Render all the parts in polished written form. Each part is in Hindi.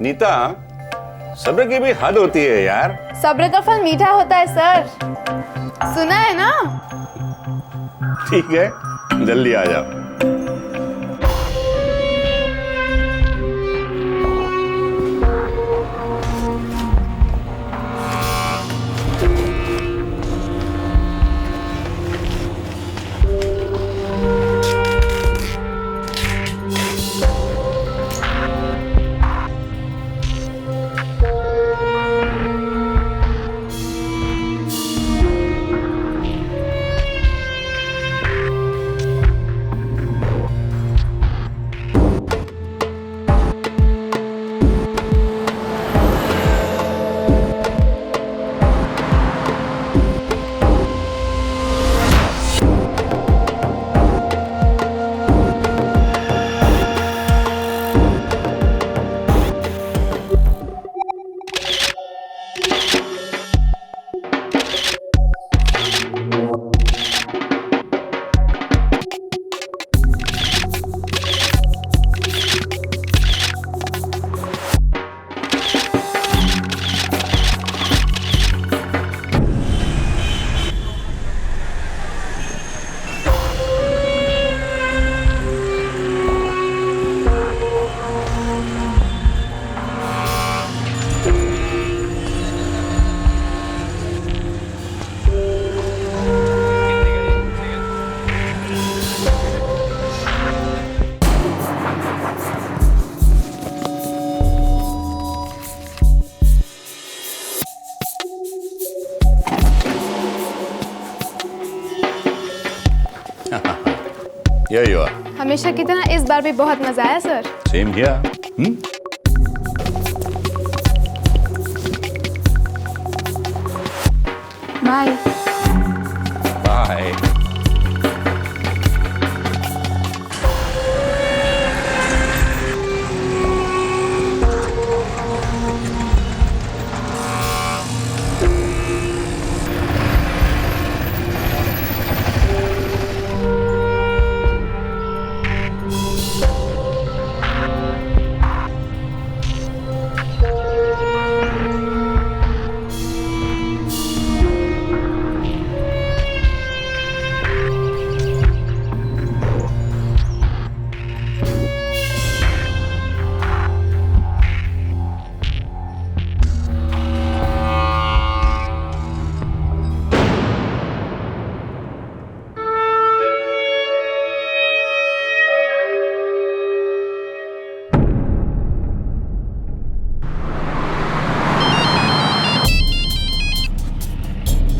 नीता, सब्र की भी हद होती है यार। सब्र का फल मीठा होता है सर, सुना है ना? ठीक है, जल्दी आ जाओ। Here you are. हमेशा की तरह इस बार भी बहुत मजा आया सर। Same here. Bye. Bye.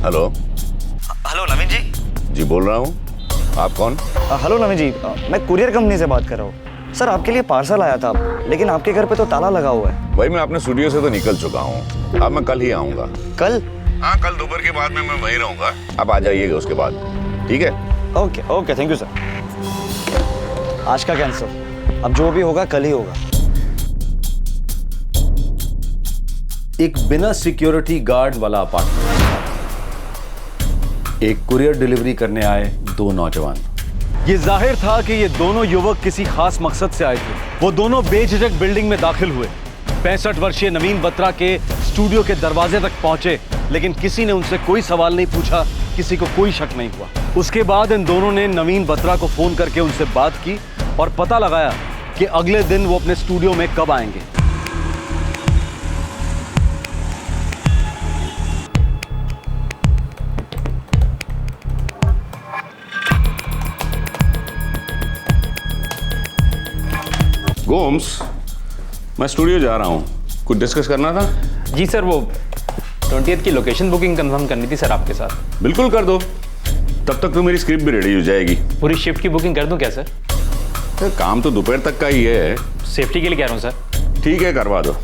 Hello. Hello Naveen ji. जी बोल रहा हूँ, आप कौन? हेलो नवीन जी, मैं कुरियर कंपनी से बात कर रहा हूँ। सर आपके लिए पार्सल आया था, लेकिन आपके घर पे तो ताला लगा हुआ है। भाई मैं अपने स्टूडियो से तो निकल चुका हूँ, अब मैं कल ही आऊँगा। कल? हाँ, कल दोपहर के बाद में मैं वहीं रहूँगा, आप आ जाइएगा उसके बाद, ठीक है? Okay okay, thank you sir. आज का कैंसिल, अब जो भी होगा कल ही होगा। एक बिना सिक्योरिटी गार्ड वाला अपार्टमेंट, एक कुरियर डिलीवरी करने आए दो नौजवान। ये जाहिर था कि ये दोनों युवक किसी खास मकसद से आए थे। वो दोनों बेझिझक बिल्डिंग में दाखिल हुए, 65 वर्षीय नवीन बत्रा के स्टूडियो के दरवाजे तक पहुंचे, लेकिन किसी ने उनसे कोई सवाल नहीं पूछा, किसी को कोई शक नहीं हुआ। उसके बाद इन दोनों ने नवीन बत्रा को फोन करके उनसे बात की और पता लगाया कि अगले दिन वो अपने स्टूडियो में कब आएंगे। गोम्स, मैं स्टूडियो जा रहा हूँ, कुछ डिस्कस करना था? जी सर, वो 20th की लोकेशन बुकिंग कंफर्म करनी थी सर आपके साथ। बिल्कुल कर दो, तब तक तो मेरी स्क्रिप्ट भी रेडी हो जाएगी। पूरी शिफ्ट की बुकिंग कर दूं क्या सर? काम तो दोपहर तक का ही है। सेफ्टी के लिए कह रहा हूँ सर। ठीक है, करवा दो।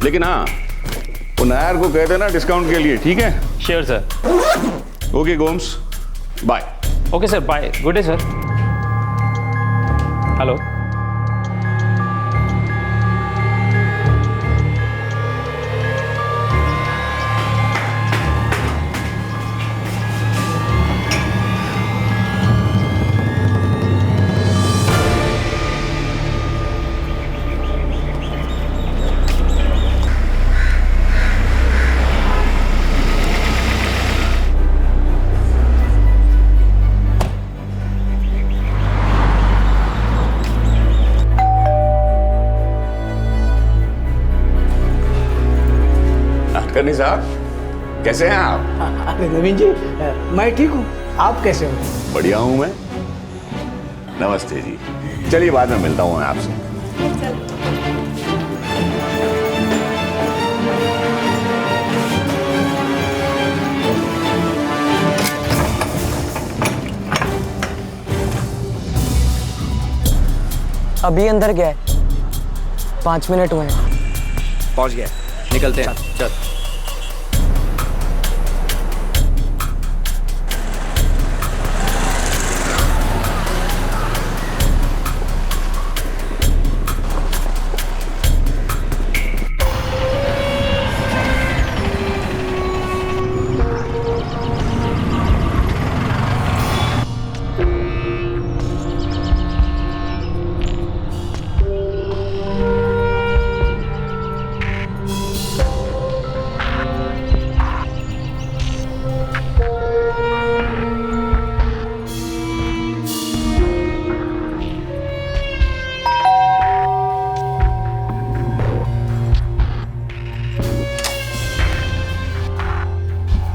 लेकिन हाँ, वो नायर को कह देना डिस्काउंट के लिए, ठीक है? Sure sir. Okay Gomes, bye. Okay sir, bye, good day sir. Hello. Gandhi साहब, कैसे हैं आप? अरे नवीन जी, मैं ठीक हूँ, आप कैसे हो? बढ़िया हूं मैं। नमस्ते जी। चलिए बाद में मिलता हूं मैं आपसे। अभी अंदर गया है, 5 मिनट हुए हैं। पहुंच गया। निकलते हैं। चल।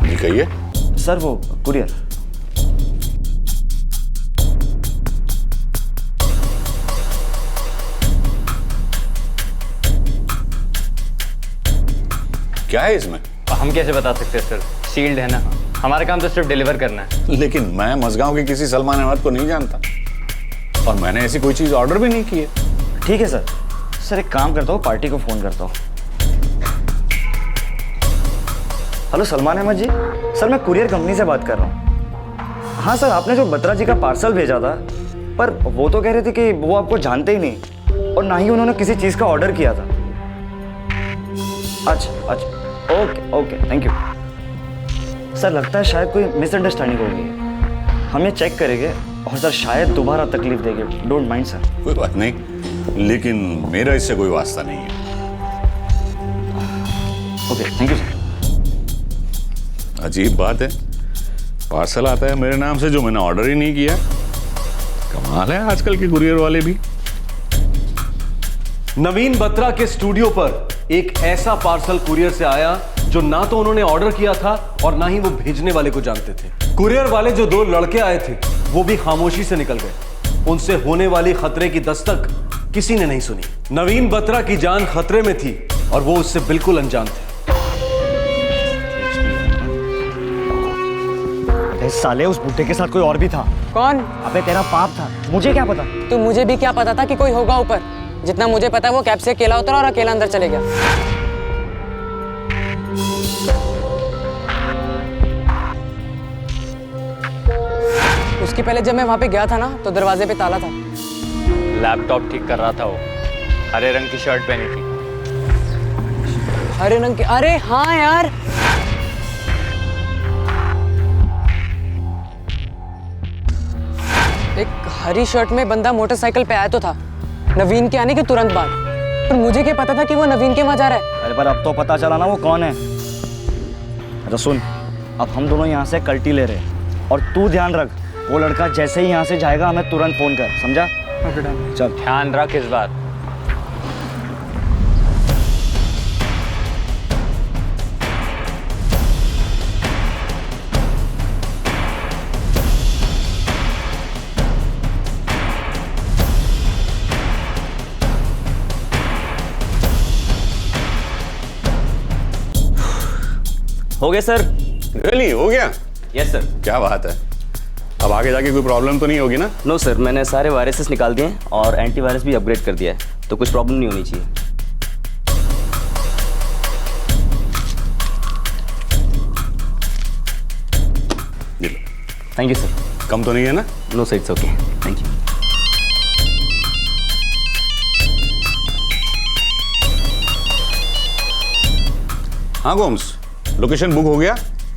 जी कहिए। सर वो कुरियर। क्या है इसमें? हम कैसे बता सकते हैं सर, शील्ड है ना, हमारा काम तो सिर्फ डिलीवर करना है। लेकिन मैं मजगांव के किसी सलमान अहमद को नहीं जानता और मैंने ऐसी कोई चीज ऑर्डर भी नहीं की है। ठीक है सर। सर एक काम करता हूँ, पार्टी को फोन करता हूँ। हेलो सलमान अहमद जी, सर मैं कुरियर कंपनी से बात कर रहा हूँ। हाँ सर, आपने जो बत्रा जी का पार्सल भेजा था, पर वो तो कह रहे थे कि वो आपको जानते ही नहीं और ना ही उन्होंने किसी चीज़ का ऑर्डर किया था। अच्छा अच्छा, okay okay, thank you sir. लगता है शायद कोई मिसअंडरस्टैंडिंग हो गई है, हम ये चेक करेंगे और सर शायद दोबारा तकलीफ देंगे। Don't mind sir. कोई बात नहीं, लेकिन मेरा इससे कोई वास्ता नहीं है। Okay thank you sir. अजीब बात है, पार्सल आता है मेरे नाम से जो मैंने ऑर्डर ही नहीं किया। कमाल है आजकल के कुरियर वाले भी। नवीन बत्रा के स्टूडियो पर एक ऐसा पार्सल कुरियर से आया जो ना तो उन्होंने ऑर्डर किया था और ना ही वो भेजने वाले को जानते थे। कुरियर वाले जो 2 लड़के आए थे वो भी खामोशी से निकल गए। उनसे होने वाली खतरे की दस्तक किसी ने नहीं सुनी। नवीन बत्रा की जान खतरे में थी और वो उससे बिल्कुल अनजान थे। अरे साले, उस बूढ़े के साथ कोई और भी था। कौन? अबे तेरा पाप था, मुझे क्या पता। तो मुझे भी क्या पता था कि कोई होगा ऊपर। जितना मुझे पता है वो कैब से अकेला उतरा और अकेला अंदर चले गया। उसके पहले जब मैं वहां पे गया था ना, तो दरवाजे पे ताला था। लैपटॉप ठीक कर रहा था वो, हरे रंग की शर्ट पहनी थी। हरे रंग के? अरे हाँ यार, एक हरी शर्ट में बंदा मोटरसाइकिल पे आया तो था नवीन के आने के तुरंत बाद, पर मुझे क्या पता था कि वो नवीन के वहां जा रहा है। अरे पर अब तो पता चला ना वो कौन है। अच्छा सुन, अब हम दोनों यहाँ से कल्टी ले रहे हैं और तू ध्यान रख, वो लड़का जैसे ही यहाँ से जाएगा हमें तुरंत फोन कर, समझा? चल। ध्यान रख इस बार। हो गए सर? रियली हो गया? Yes sir. क्या बात है। अब आगे जाके कोई प्रॉब्लम तो नहीं होगी ना? नो सर, मैंने सारे वायरसेस निकाल दिए हैं और एंटीवायरस भी अपग्रेड कर दिया है, तो कुछ प्रॉब्लम नहीं होनी चाहिए। ये लो। Thank you sir. कम तो नहीं है ना? No sir, it's okay, thank you. हाँ गोम्स, लोकेशन बुक हो गया?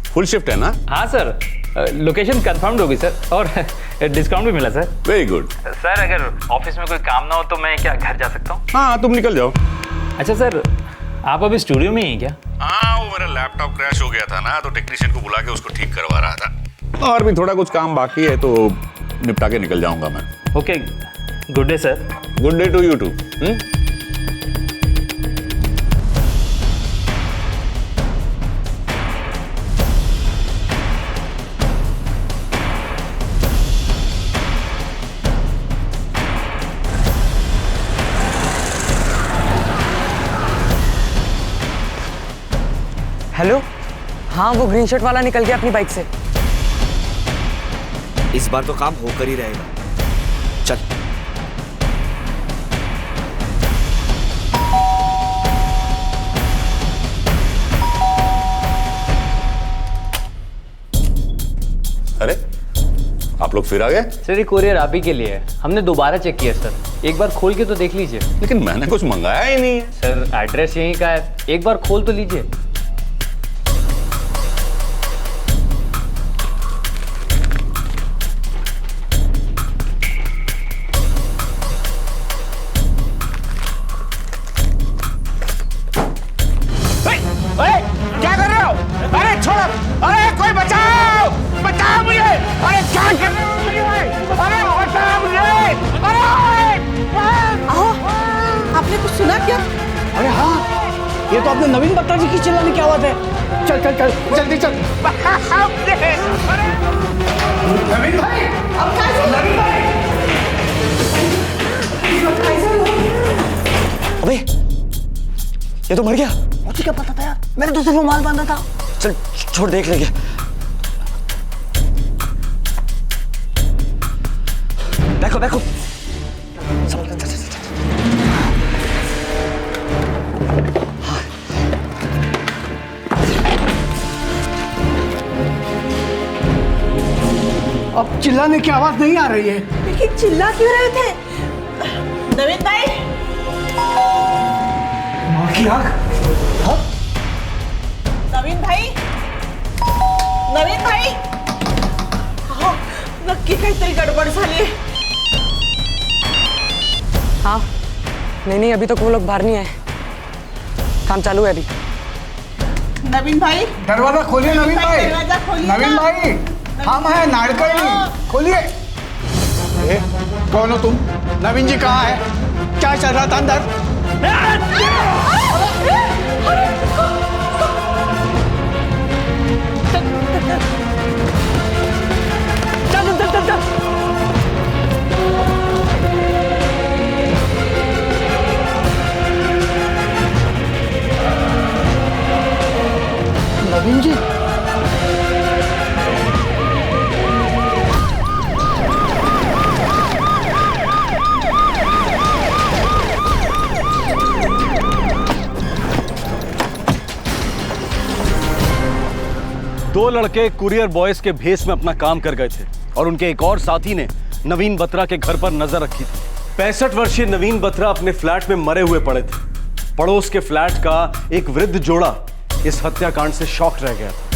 फुल शिफ्ट है ना? हाँ सर, लोकेशन कंफर्म्ड होगी सर और डिस्काउंट भी मिला सर। Very good. सर अगर ऑफिस में कोई काम ना हो तो मैं क्या घर जा सकता हूँ? हाँ तुम निकल जाओ। अच्छा सर, आप अभी स्टूडियो में ही हैं क्या? हाँ, वो मेरा लैपटॉप क्रैश हो गया था ना, तो टेक्नीशियन को बुला के उसको ठीक करवा रहा था और भी थोड़ा कुछ काम बाकी है, तो निपटा के निकल जाऊंगा मैं। Okay, good day sir. Good day to you too. Hello, हाँ वो ग्रीन शर्ट वाला निकल गया अपनी बाइक से। इस बार तो काम होकर ही रहेगा। चल। अरे आप लोग फिर आ गए? सर ये कोरियर आप ही के लिए है, हमने दोबारा चेक किया सर, एक बार खोल के तो देख लीजिए। लेकिन मैंने कुछ मंगाया ही नहीं है। सर एड्रेस यहीं का है, एक बार खोल तो लीजिए। क्या कर रहे हो? अरे छोड़ो! अरे कोई बचाओ! बचाओ मुझे! अरे क्या कर रहे हो मुझे? अरे बचाओ मुझे! अरे! आपने कुछ सुना क्या? अरे हाँ, ये तो अपने नवीन बत्रा जी की चिल्लाने की आवाज है। चल चल चल, जल्दी चल। नवीन भाई! अब कैसे? नवीन भाई! अबे, ये तो मर गया। मुझे क्या पता था यार? मैंने तो सिर्फ रुमाल बांधा था। चल छोड़, देख लेंगे। देखो देखो। अब चिल्लाने की आवाज नहीं आ रही है। लेकिन चिल्ला क्यों रहे थे? नवीन भाई! माँ की आँख। नवीन भाई! नवीन भाई! अहो, नक्की काहीतरी गडबड झाली. हाँ, नहीं अभी तक वो लोग बाहर नहीं आए, काम चालू है अभी। नवीन भाई! दरवाजा खोलिए नवीन भाई। दरवाजा खोलिए नवीन ना। भाई, हम हैं नाड़कर्णी, खोलिए। कौन हो तुम? नवीन जी कहाँ है? क्या चल रहा था अंदर? चल चल चल चल। नवीन जी, दो लड़के कुरियर बॉयज के भेस में अपना काम कर गए थे और उनके एक और साथी ने नवीन बत्रा के घर पर नजर रखी थी। 65 वर्षीय नवीन बत्रा अपने फ्लैट में मरे हुए पड़े थे। पड़ोस के फ्लैट का एक वृद्ध जोड़ा इस हत्याकांड से शॉक रह गया था।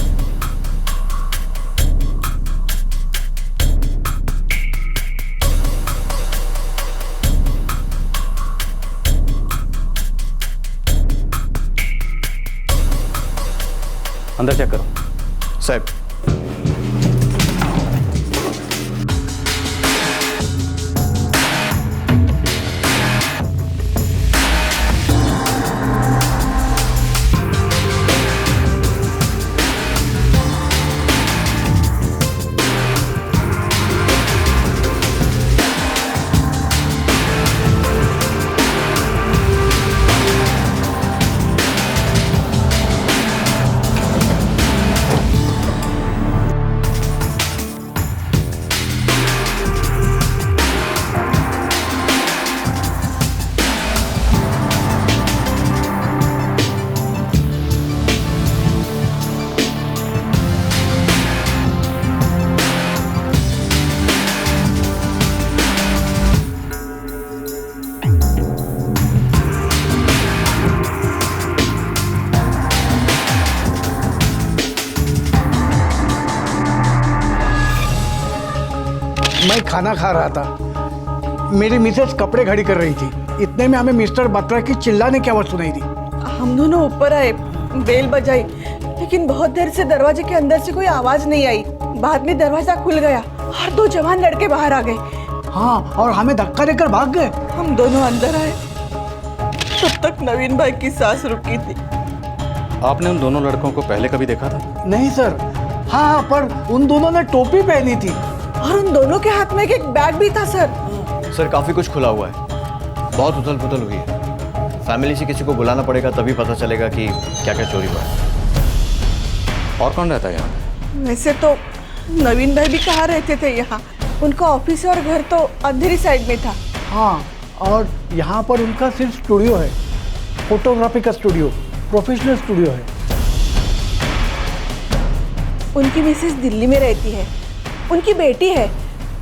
अंदर चेक करो साहब। मैं खाना खा रहा था, मेरी मिसेस कपड़े घड़ी कर रही थी। इतने में हमें मिस्टर बत्रा की चिल्लाने की आवाज सुनाई दी। हम दोनों ऊपर आए, बेल बजाई, लेकिन बहुत देर से दरवाजे के अंदर से कोई आवाज नहीं आई। बाद में दरवाजा खुल गया और दो जवान लड़के बाहर आ गए। हाँ, और हमें धक्का देकर भाग गए। हम दोनों अंदर आए, तब तक नवीन भाई की सांस रुकी थी। आपने उन दोनों लड़कों को पहले कभी देखा था? नहीं सर। हाँ, पर उन दोनों ने टोपी पहनी थी और उन दोनों के हाथ में एक बैग भी था सर। सर काफ़ी कुछ खुला हुआ है, बहुत उथल पुथल हुई है। फैमिली से किसी को बुलाना पड़ेगा, तभी पता चलेगा कि क्या क्या चोरी हुआ है। और कौन रहता है यहाँ पे? वैसे तो नवीन भाई भी कहाँ रहते थे यहाँ, उनका ऑफिस और घर तो अंधेरी साइड में था। हाँ, और यहाँ पर उनका सिर्फ स्टूडियो है, फोटोग्राफी का स्टूडियो, प्रोफेशनल स्टूडियो है। उनकी मिसेस दिल्ली में रहती है, उनकी बेटी है,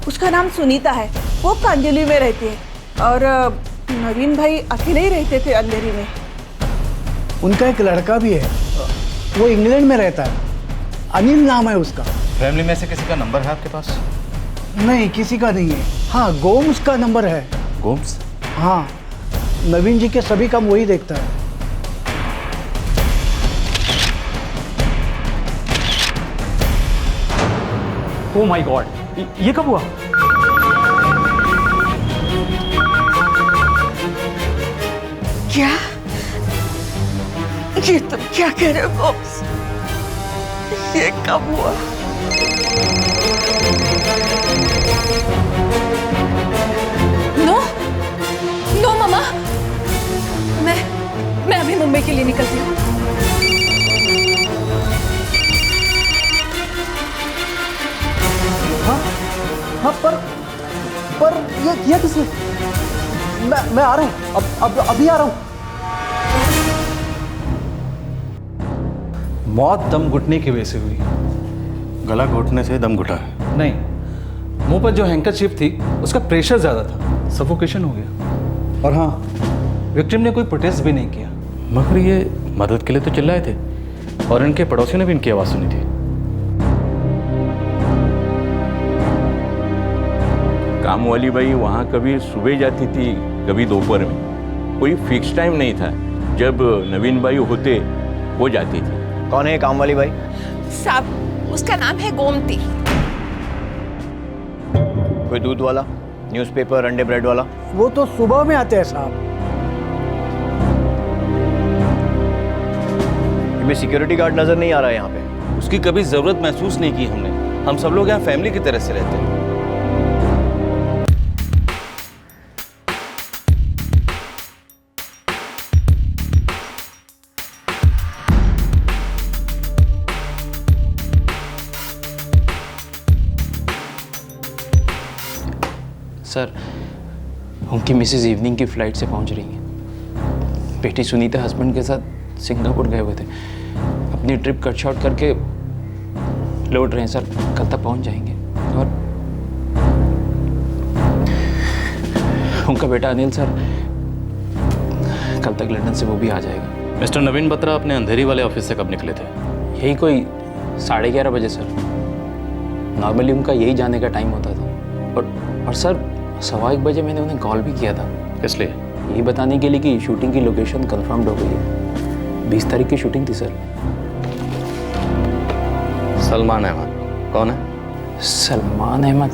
उसका नाम सुनीता है, वो कांदिवली में रहती है। और नवीन भाई अकेले ही रहते थे अंधेरी में। उनका एक लड़का भी है, वो इंग्लैंड में रहता है, अनिल नाम है उसका। फैमिली में से किसी का नंबर है आपके पास? नहीं, किसी का नहीं है। हाँ, गोम्स का नंबर है। गोम्स? हाँ, नवीन जी के सभी काम वही देखता है। ओ माय गॉड, ये कब हुआ? क्या? ये तुम क्या कह रहे हो बॉस? ये कब हुआ? नो नो मामा, मैं अभी मुंबई के लिए निकलती हूँ। हाँ, पर ये किया किसने? मैं आ रहा हूँ, अब अभी आ रहा हूँ। मौत दम घुटने की वजह से हुई। गला घोटने से दम घुटा है? नहीं, मुंह पर जो हैंकरचीफ थी उसका प्रेशर ज़्यादा था, सफोकेशन हो गया। और हाँ, विक्टिम ने कोई प्रोटेस्ट भी नहीं किया। मगर ये मदद के लिए तो चिल्लाए थे और इनके पड़ोसियों ने भी इनकी आवाज़ सुनी थी। काम वाली बाई वहाँ कभी सुबह जाती थी, कभी दोपहर में, कोई फिक्स टाइम नहीं था। जब नवीन भाई होते वो जाती थी। कौन है काम वाली बाई? साहब, उसका नाम है गोमती। कोई दूध वाला, न्यूज़पेपर, अंडे ब्रेड वाला? वो तो सुबह में आते हैं साहब। हमें सिक्योरिटी गार्ड नजर नहीं आ रहा है यहाँ पे। उसकी कभी ज़रूरत महसूस नहीं की हमने। हम सब लोग यहाँ फैमिली की तरह से रहते हैं। सर, उनकी मिसेज इवनिंग की फ़्लाइट से पहुंच रही हैं। बेटी सुनीता हस्बैंड के साथ सिंगापुर गए हुए थे, अपनी ट्रिप कट शॉर्ट करके लौट रहे हैं सर, कल तक पहुंच जाएंगे। और उनका बेटा अनिल सर कल तक लंदन से वो भी आ जाएगा। मिस्टर नवीन बत्रा अपने अंधेरी वाले ऑफिस से कब निकले थे? यही कोई 11:30 बजे सर। नॉर्मली उनका यही जाने का टाइम होता था। और सर 1:15 बजे मैंने उन्हें कॉल भी किया था। किस लिए? यही बताने के लिए कि शूटिंग की लोकेशन कंफर्म्ड हो गई है। 20 तारीख की शूटिंग थी सर। सलमान अहमद कौन है? सलमान अहमद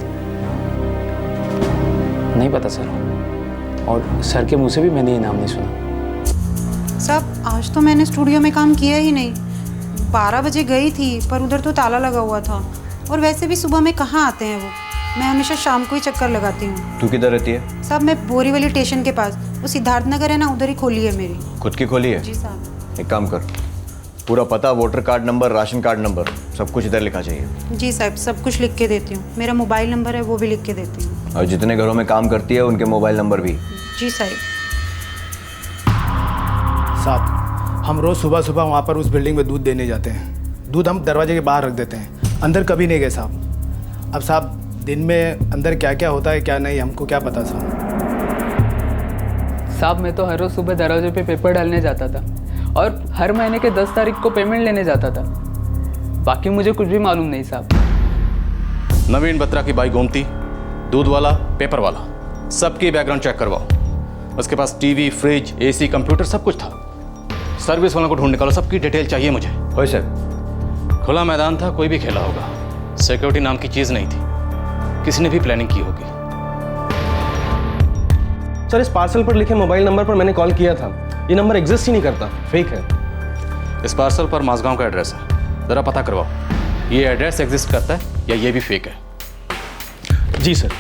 नहीं पता सर, और सर के मुंह से भी मैंने ये नाम नहीं सुना। साहब, आज तो मैंने स्टूडियो में काम किया ही नहीं। 12 बजे गई थी, पर उधर तो ताला लगा हुआ था, और वैसे भी सुबह में कहाँ आते हैं वो। मैं हमेशा शाम को ही चक्कर लगाती हूँ। तू किधर रहती है? साहब, मैं बोरीवली स्टेशन के पास, वो सिद्धार्थ नगर है ना, उधर ही खोली है मेरी। खुद की खोली है? जी साहब। एक काम कर, पूरा पता, voter card number, ration card number, सब कुछ इधर लिखा चाहिए। जी साहब, सब कुछ लिख के देती हूँ। मेरा मोबाइल नंबर है, वो भी लिख के देती हूँ। और जितने घरों में काम करती है उनके मोबाइल नंबर भी। जी साहब। साहब, हम रोज़ सुबह सुबह वहाँ पर उस बिल्डिंग में दूध देने जाते हैं। दूध हम दरवाजे के बाहर रख देते हैं, अंदर कभी नहीं गए साहब। अब साहब, दिन में अंदर क्या क्या होता है क्या नहीं, हमको क्या पता साहब। मैं तो हर रोज़ सुबह दरवाजे पे पेपर डालने जाता था, और हर महीने के 10 तारीख को पेमेंट लेने जाता था। बाकी मुझे कुछ भी मालूम नहीं साहब। नवीन बत्रा की बाई गोमती, दूध वाला, पेपर वाला, सबकी बैकग्राउंड चेक करवाओ। उसके पास टीवी, फ्रिज, एसी, कंप्यूटर सब कुछ था। सर्विस वालों को ढूंढ निकालो, सबकी डिटेल चाहिए मुझे। ओए सर। खुला मैदान था, कोई भी खेला होगा। सिक्योरिटी नाम की चीज़ नहीं थी, किसी ने भी प्लानिंग की होगी। सर, इस पार्सल पर लिखे मोबाइल नंबर पर मैंने कॉल किया था। ये नंबर एग्जिस्ट ही नहीं करता, फेक है। इस पार्सल पर माझगांव का एड्रेस है, ज़रा पता करवाओ ये एड्रेस एग्जिस्ट करता है या ये भी फेक है। जी सर।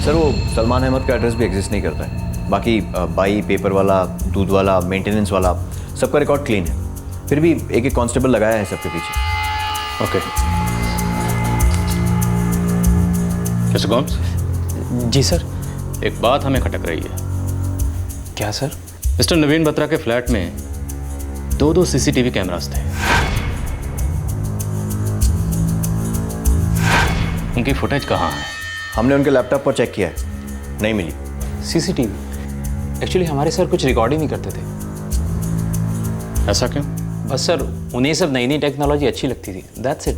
सर वो सलमान अहमद का एड्रेस भी एग्जिस्ट नहीं करता है। बाकी बाई, पेपर वाला, दूध वाला, मेंटेनेंस वाला, सबका रिकॉर्ड क्लीन है। फिर भी एक एक कांस्टेबल लगाया है सबके पीछे। ओके। मिस्टर गोम्स। जी सर। एक बात हमें खटक रही है। क्या सर? मिस्टर नवीन बत्रा के फ्लैट में दो सीसीटीवी कैमरास थे। उनकी फुटेज कहाँ है? हमने उनके लैपटॉप पर चेक किया है, नहीं मिली। सीसीटीवी? एक्चुअली हमारे सर कुछ रिकॉर्ड ही नहीं करते थे। ऐसा क्यों? बस सर उन्हें सब नई नई टेक्नोलॉजी अच्छी लगती थी, दैट्स इट।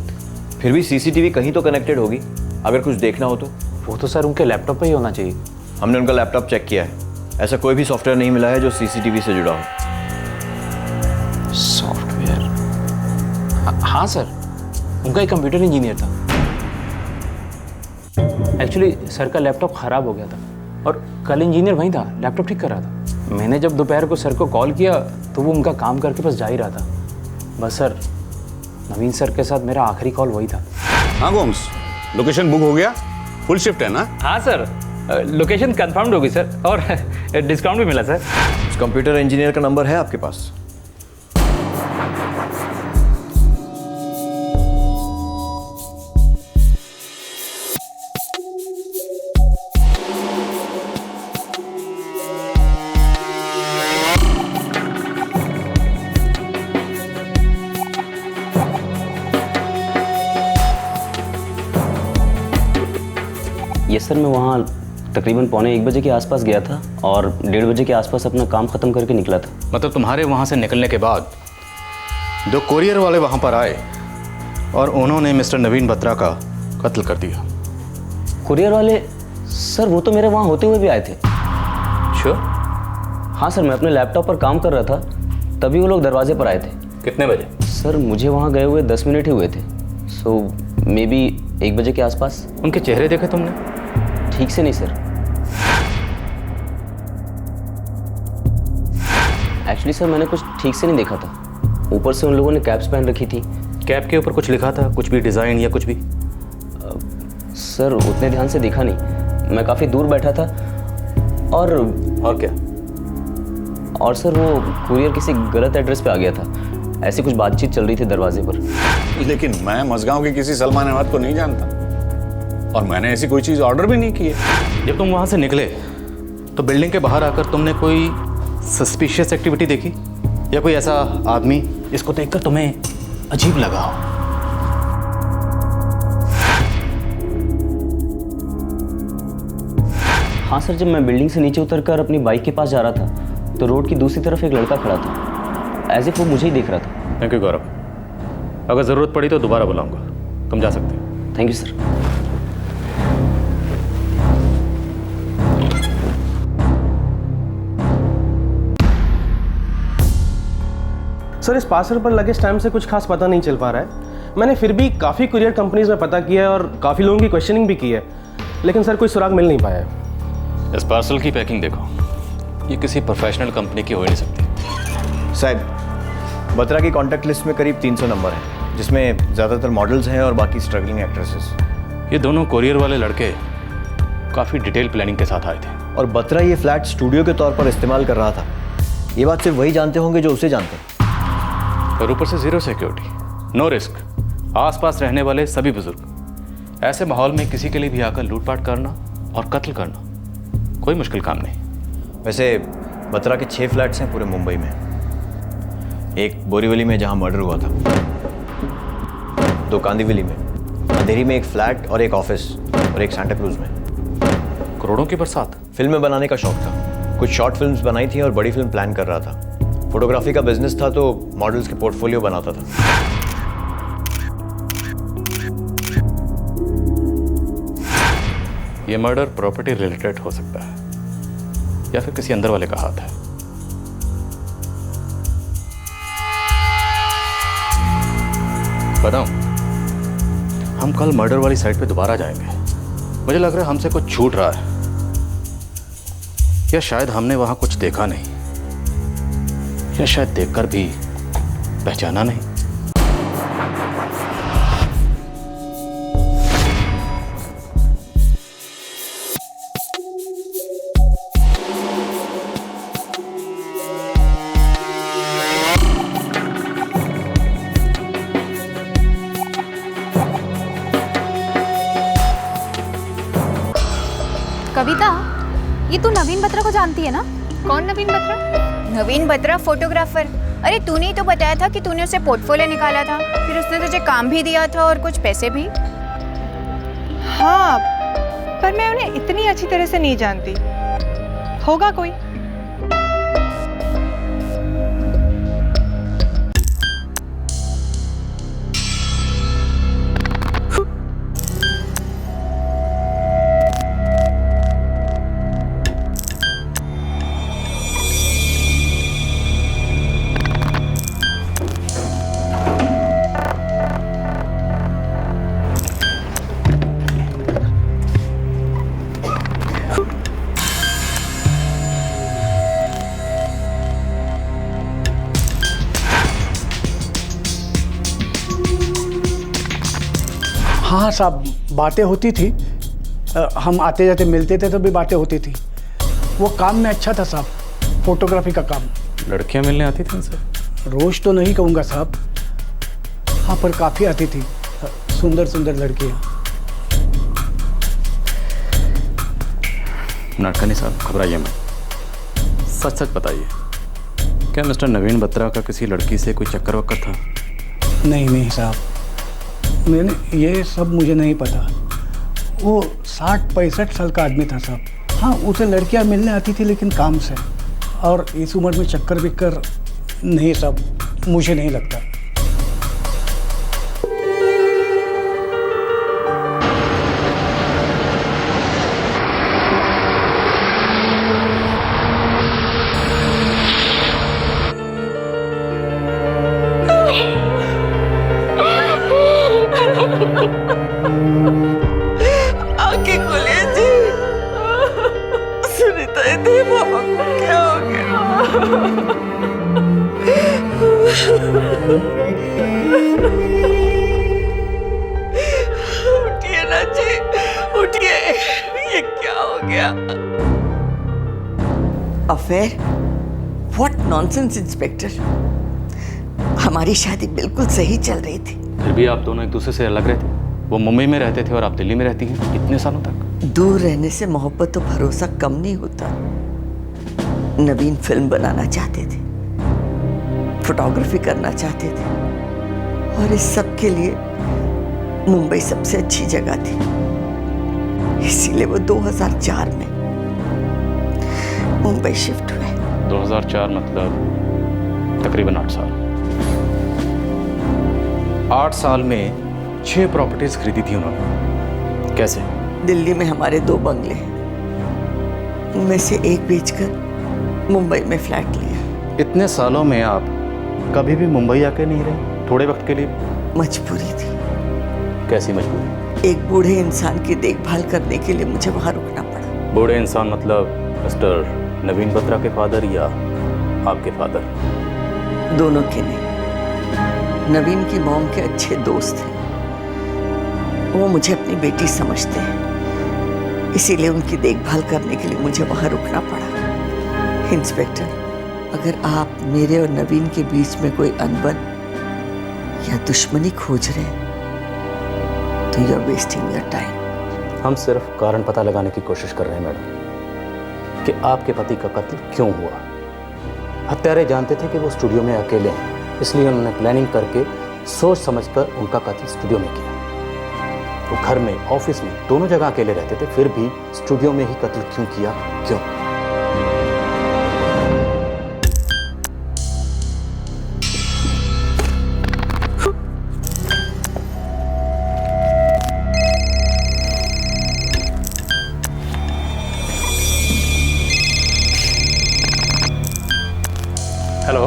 फिर भी सीसीटीवी कहीं तो कनेक्टेड होगी, अगर कुछ देखना हो तो। वो तो सर उनके लैपटॉप पर ही होना चाहिए। हमने उनका लैपटॉप चेक किया है, ऐसा कोई भी सॉफ्टवेयर नहीं मिला है जो सीसीटीवी से जुड़ा हो। सॉफ्टवेयर? हाँ सर, उनका एक कंप्यूटर इंजीनियर था। एक्चुअली सर का लैपटॉप ख़राब हो गया था और कल इंजीनियर वहीं था, लैपटॉप ठीक कर रहा था। मैंने जब दोपहर को सर को कॉल किया तो वो उनका काम करके बस जा ही रहा था। बस सर, नवीन सर के साथ मेरा आखिरी कॉल वही था। हाँ गोम्स, लोकेशन बुक हो गया? फुल शिफ्ट है ना? हाँ सर, लोकेशन कंफर्म्ड होगी सर और डिस्काउंट भी मिला सर। उस कंप्यूटर इंजीनियर का नंबर है आपके पास? यस सर, मैं वहाँ तकरीबन 1:15 के आसपास गया था और 1:30 बजे के आसपास अपना काम ख़त्म करके निकला था। मतलब तुम्हारे वहाँ से निकलने के बाद दो कोरियर वाले वहाँ पर आए और उन्होंने मिस्टर नवीन बत्रा का कत्ल कर दिया। कुरियर वाले? सर वो तो मेरे वहाँ होते हुए भी आए थे। श्योर? हाँ सर, मैं अपने लैपटॉप पर काम कर रहा था, तभी वो लोग दरवाजे पर आए थे। कितने बजे? सर मुझे वहाँ गए हुए 10 मिनट ही हुए थे, सो मे बी 1 बजे के आसपास। उनके चेहरे देखे तुमने? ठीक से नहीं सर, एक्चुअली सर मैंने कुछ ठीक से नहीं देखा था। ऊपर से उन लोगों ने कैप्स पहन रखी थी। कैप के ऊपर कुछ लिखा था, कुछ भी डिज़ाइन या कुछ भी? सर उतने ध्यान से देखा नहीं, मैं काफ़ी दूर बैठा था। और क्या? और सर वो कुरियर किसी गलत एड्रेस पे आ गया था, ऐसी कुछ बातचीत चल रही थी दरवाजे पर। लेकिन मैं मजगांव के किसी सलमान अहमद को नहीं जानता और मैंने ऐसी कोई चीज़ ऑर्डर भी नहीं की है। जब तुम वहाँ से निकले तो बिल्डिंग के बाहर आकर तुमने कोई सस्पिशियस एक्टिविटी देखी या कोई ऐसा आदमी इसको देखकर तुम्हें अजीब लगा हो? हाँ सर, जब मैं बिल्डिंग से नीचे उतरकर अपनी बाइक के पास जा रहा था तो रोड की दूसरी तरफ एक लड़का खड़ा था, एज इफ वो मुझे ही देख रहा था। थैंक यू गौरव, अगर ज़रूरत पड़ी तो दोबारा बुलाऊंगा, तुम जा सकते हो। Thank you sir. सर इस पार्सल पर लगे स्टैम्प से कुछ खास पता नहीं चल पा रहा है। मैंने फिर भी काफ़ी कुरियर कंपनीज में पता किया है और काफ़ी लोगों की क्वेश्चनिंग भी की है, लेकिन सर कोई सुराग मिल नहीं पाया है। इस पार्सल की पैकिंग देखो, ये किसी प्रोफेशनल कंपनी की हो ही नहीं सकती। साहब, बत्रा की कॉन्टैक्ट लिस्ट में करीब 300 नंबर हैं, जिसमें ज़्यादातर मॉडल्स हैं और बाकी स्ट्रगलिंग एक्ट्रेसेस। ये दोनों कोरियर वाले लड़के काफ़ी डिटेल प्लानिंग के साथ आए थे। और बत्रा ये फ्लैट स्टूडियो के तौर पर इस्तेमाल कर रहा था, ये बात सिर्फ वही जानते होंगे जो उसे जानते हैं। और ऊपर से ज़ीरो सिक्योरिटी, नो रिस्क, आसपास रहने वाले सभी बुजुर्ग। ऐसे माहौल में किसी के लिए भी आकर लूटपाट करना और कत्ल करना कोई मुश्किल काम नहीं। वैसे बत्रा के 6 फ्लैट्स हैं पूरे मुंबई में। एक बोरीवली में जहां मर्डर हुआ था, 2 कांदिवली में, अंधेरी में एक फ्लैट और एक ऑफिस, और एक सांता क्रूज में। करोड़ों की बरसात। फिल्में बनाने का शौक था, कुछ शॉर्ट फिल्म्स बनाई थी और बड़ी फिल्म प्लान कर रहा था। फोटोग्राफी का बिजनेस था तो मॉडल्स के पोर्टफोलियो बनाता था। ये मर्डर प्रॉपर्टी रिलेटेड हो सकता है या फिर किसी अंदर वाले का हाथ है। बताऊं, हम कल मर्डर वाली साइट पे दोबारा जाएंगे। मुझे लग रहा है हमसे कुछ छूट रहा है, या शायद हमने वहां कुछ देखा नहीं, या शायद देखकर भी पहचाना नहीं। कविता, ये तू नवीन बत्रा को जानती है ना? कौन नवीन बत्रा? नवीन बत्रा फोटोग्राफर। अरे तूने ही तो बताया था कि तूने उसे पोर्टफोलियो निकाला था, फिर उसने तुझे काम भी दिया था और कुछ पैसे भी। हाँ, पर मैं उन्हें इतनी अच्छी तरह से नहीं जानती। होगा कोई। हाँ साहब, बातें होती थी। हम आते जाते मिलते थे तो भी बातें होती थी। वो काम में अच्छा था साहब, फोटोग्राफी का काम। लड़कियां मिलने आती थी उनसे? रोज तो नहीं कहूँगा साहब, हाँ पर काफ़ी आती थी, सुंदर सुंदर लड़कियाँ। नाटकानी साहब घबराइए मत, सच सच बताइए, क्या मिस्टर नवीन बत्रा का किसी लड़की से कोई चक्कर वक्कर था? नहीं नहीं साहब, मैंने ये सब मुझे नहीं पता। वो 60-65 साल का आदमी था साहब। हाँ, उसे लड़कियां मिलने आती थी लेकिन काम से, और इस उम्र में चक्कर विक्कर नहीं साहब, मुझे नहीं लगता। आंखें खोलिए जी। सुनीता दीदी, पापा को क्या हो गया? उठिए ना जी, उठिए, ये क्या हो गया? अफेयर? What nonsense inspector. हमारी शादी बिल्कुल सही चल रही थी। फिर भी आप दोनों एक दूसरे से अलग रहते। वो मुंबई में रहते थे और आप दिल्ली में रहती हैं इतने सालों तक। दूर रहने से मोहब्बत और भरोसा कम नहीं होता। नवीन फिल्म बनाना चाहते थे, फोटोग्राफी करना चाहते थे, और इस सब के लिए मुंबई सबसे अच्छी जगह थी। इसीलिए वो 2004 में मुंबई शिफ्ट हुए। 2004 मतलब तकरीबन 8 साल। 8 साल में 6 प्रॉपर्टीज खरीदी थी उन्होंने। कैसे? दिल्ली में हमारे 2 बंगले हैं, उनमें से एक बेचकर मुंबई में फ्लैट लिया। इतने सालों में आप कभी भी मुंबई आके नहीं रहे थोड़े वक्त के लिए? मजबूरी थी। कैसी मजबूरी? एक बूढ़े इंसान की देखभाल करने के लिए मुझे वहां रुकना पड़ा। बूढ़े इंसान मतलब मिस्टर नवीन बत्रा के फादर या आपके फादर? दोनों के नहीं। नवीन की मॉम के अच्छे दोस्त हैं, वो मुझे अपनी बेटी समझते हैं, इसीलिए उनकी देखभाल करने के लिए मुझे वहां रुकना पड़ा। इंस्पेक्टर, अगर आप मेरे और नवीन के बीच में कोई अनबन या दुश्मनी खोज रहे हैं तो you are wasting your time. हम सिर्फ कारण पता लगाने की कोशिश कर रहे हैं मैडम कि आपके पति का कत्ल क्यों हुआ। हत्यारे जानते थे कि वो स्टूडियो में अकेले हैं, इसलिए उन्होंने प्लानिंग करके सोच समझकर उनका कत्ल स्टूडियो में किया। वो घर में, ऑफिस में, दोनों जगह अकेले रहते थे, फिर भी स्टूडियो में ही कत्ल क्यों किया? क्यों? हेलो।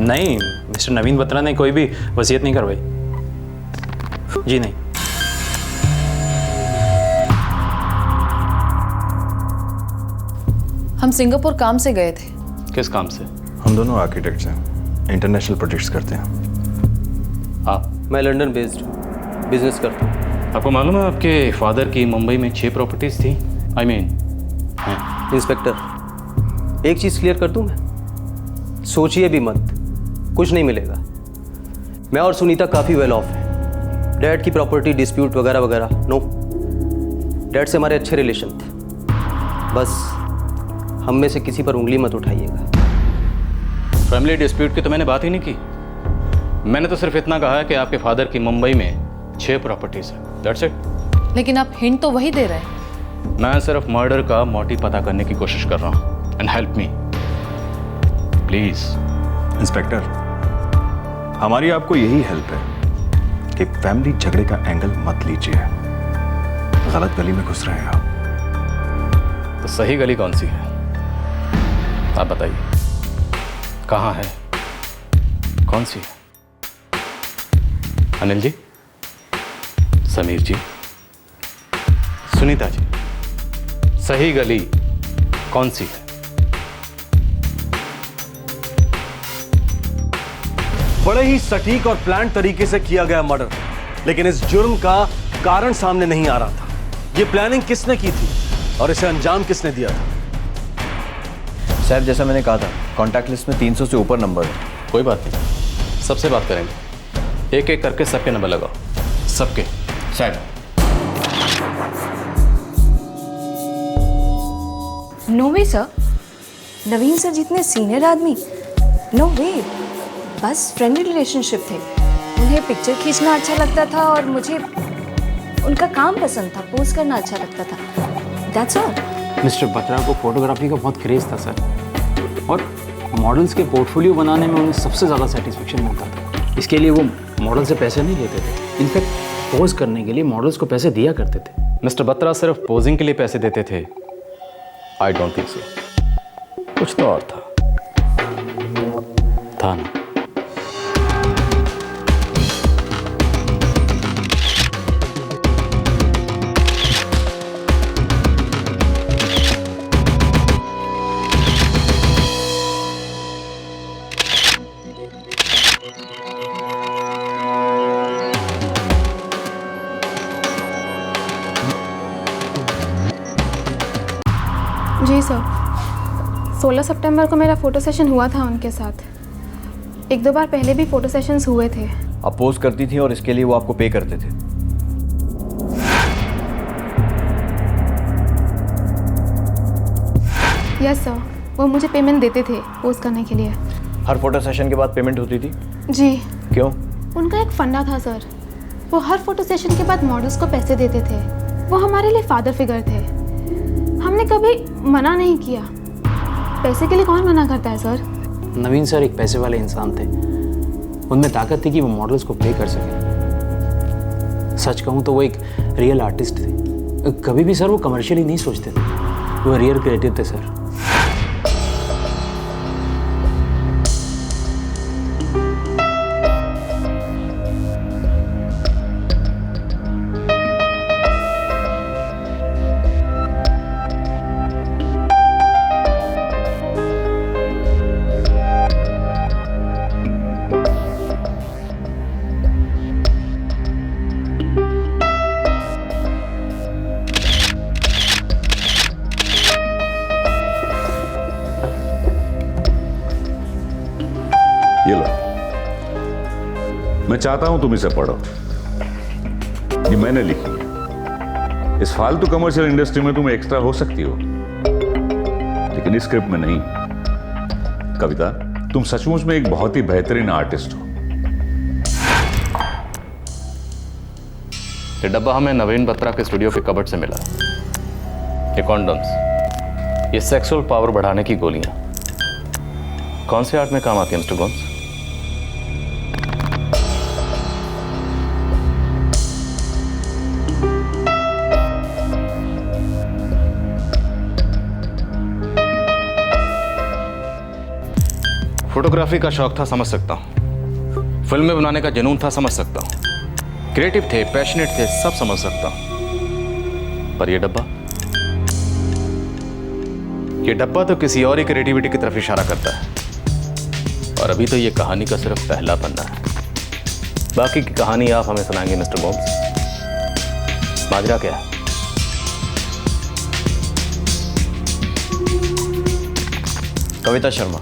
नहीं, मिस्टर नवीन बत्रा ने कोई भी वसीयत नहीं करवाई। जी नहीं। हम सिंगापुर काम से गए थे। किस काम से? हम दोनों आर्किटेक्ट्स हैं, इंटरनेशनल प्रोजेक्ट्स करते हैं। आप? मैं लंदन बेस्ड बिजनेस करता हूँ। आपको मालूम है आपके फादर की मुंबई में 6 प्रॉपर्टीज थी? आई मीन इंस्पेक्टर, एक चीज़ क्लियर कर दूँ मैं? सोचिए भी मत, कुछ नहीं मिलेगा। मैं और सुनीता काफ़ी वेल ऑफ हैं। डैड की प्रॉपर्टी डिस्प्यूट वगैरह वगैरह नो। डैड से हमारे अच्छे रिलेशन थे। बस हम में से किसी पर उंगली मत उठाइएगा। फैमिली डिस्प्यूट की तो मैंने बात ही नहीं की। मैंने तो सिर्फ इतना कहा है कि आपके फादर की मुंबई में 6 प्रॉपर्टीज है, दैट्स इट। लेकिन आप हिंट तो वही दे रहे हैं। मैं सिर्फ मर्डर का मोटिव पता करने की कोशिश कर रहा हूँ। And help me please. Inspector, हमारी आपको यही हेल्प है कि फैमिली झगड़े का एंगल मत लीजिए। गलत गली में घुस रहे हैं आप। तो सही गली कौन सी है आप बताइए, कहाँ है, कौन सी है? अनिल जी, समीर जी, सुनीता जी, सही गली कौन सी है? बड़े ही सटीक और प्लान तरीके से किया गया मर्डर, लेकिन इस जुर्म का कारण सामने नहीं आ रहा था। ये प्लानिंग किसने की थी और इसे अंजाम किसने दिया था? साहब, जैसा मैंने कहा था, कॉन्टैक्ट लिस्ट में 300 से ऊपर नंबर है। कोई बात नहीं, सबसे बात करेंगे। एक एक करके सबके नंबर लगाओ, सबके। साइड। नो वे सर, नवीन सर जितने सीनियर आदमी, नो वे। बस फ्रेंडली रिलेशनशिप थे। उन्हें पिक्चर खींचना अच्छा लगता था और मुझे उनका काम पसंद था, पोज करना अच्छा लगता था, दैट्स ऑल। मिस्टर बत्रा को फोटोग्राफी का बहुत क्रेज़ था सर, और मॉडल्स के पोर्टफोलियो बनाने में उन्हें सबसे ज़्यादा सेटिस्फेक्शन मिलता था। इसके लिए वो मॉडल से पैसे नहीं लेते थे, इनफैक्ट पोज करने के लिए मॉडल्स को पैसे दिया करते थे। मिस्टर बत्रा सिर्फ पोजिंग के लिए पैसे देते थे? I don't think so. कुछ तो और था ना? जी सर, 16 सितंबर को मेरा फ़ोटो सेशन हुआ था उनके साथ। 1-2 बार पहले भी फ़ोटो सेशंस हुए थे। आप पोज करती थी और इसके लिए वो आपको पे करते थे? यस सर, वो मुझे पेमेंट देते थे पोस्ट करने के लिए। हर फोटो सेशन के बाद पेमेंट होती थी? जी। क्यों? उनका एक फंडा था सर, वो हर फोटो सेशन के बाद मॉडल्स को पैसे देते थे। वो हमारे लिए फादर फिगर थे, हमने कभी मना नहीं किया। पैसे के लिए कौन मना करता है सर? नवीन सर एक पैसे वाले इंसान थे, उनमें ताकत थी कि वो मॉडल्स को पे कर सके। सच कहूँ तो वो एक रियल आर्टिस्ट थे। कभी भी सर वो कमर्शियली नहीं सोचते थे, वो रियल क्रिएटिव थे सर। ये लो, मैं चाहता हूं तुम इसे पढ़ो। ये मैंने लिखी है। इस फालतू कमर्शियल इंडस्ट्री में तुम एक्स्ट्रा हो सकती हो, लेकिन इस स्क्रिप्ट में नहीं। कविता, तुम सचमुच में एक बहुत ही बेहतरीन आर्टिस्ट हो। ये डब्बा हमें नवीन बत्रा के स्टूडियो के कबर्ड से मिला। ये कॉन्डम्स, ये सेक्सुअल पावर बढ़ाने की गोलियां, कौन से आर्ट में काम आती है मिस्टर गोम्स? फोटोग्राफी का शौक था, समझ सकता हूं। फिल्में बनाने का जुनून था, समझ सकता हूं। क्रिएटिव थे, पैशनेट थे, सब समझ सकता हूं। पर ये डब्बा तो किसी और ही क्रिएटिविटी की तरफ इशारा करता है। और अभी तो ये कहानी का सिर्फ पहला पन्ना है। बाकी की कहानी आप हमें सुनाएंगे मिस्टर गोम्स। माजरा क्या है? कविता शर्मा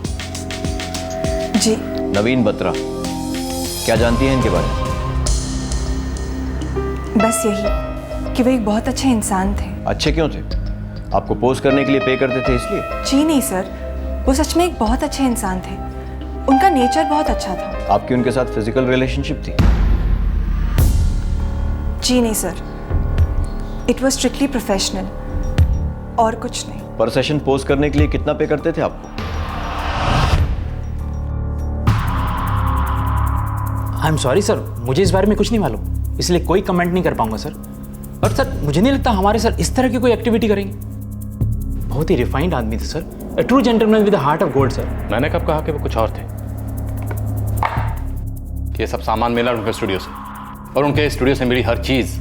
जी। नवीन बत्रा, क्या जानती हैं इनके बारे में? बस यही कि वो एक बहुत अच्छे इंसान थे। अच्छे क्यों थे? आपको पोज करने के लिए पे करते थे इसलिए? जी नहीं सर, वो सच में एक बहुत अच्छे इंसान थे। उनका नेचर बहुत अच्छा था। आपकी उनके साथ फिजिकल रिलेशनशिप थी? जी नहीं sir, it was strictly professional और कुछ नहीं। पर सेशन पोज करने के लिए कितना पे करते थे आपको? आई एम सॉरी सर, मुझे इस बारे में कुछ नहीं मालूम, इसलिए कोई कमेंट नहीं कर पाऊंगा सर। और सर मुझे नहीं लगता हमारे सर इस तरह की कोई एक्टिविटी करेंगे। बहुत ही रिफाइंड आदमी थे sir, A true gentleman with a heart of gold sir. मैंने कब कहा कि वो कुछ और थे? ये सब सामान मिला उनके स्टूडियो से, और उनके स्टूडियो से मेरी हर चीज़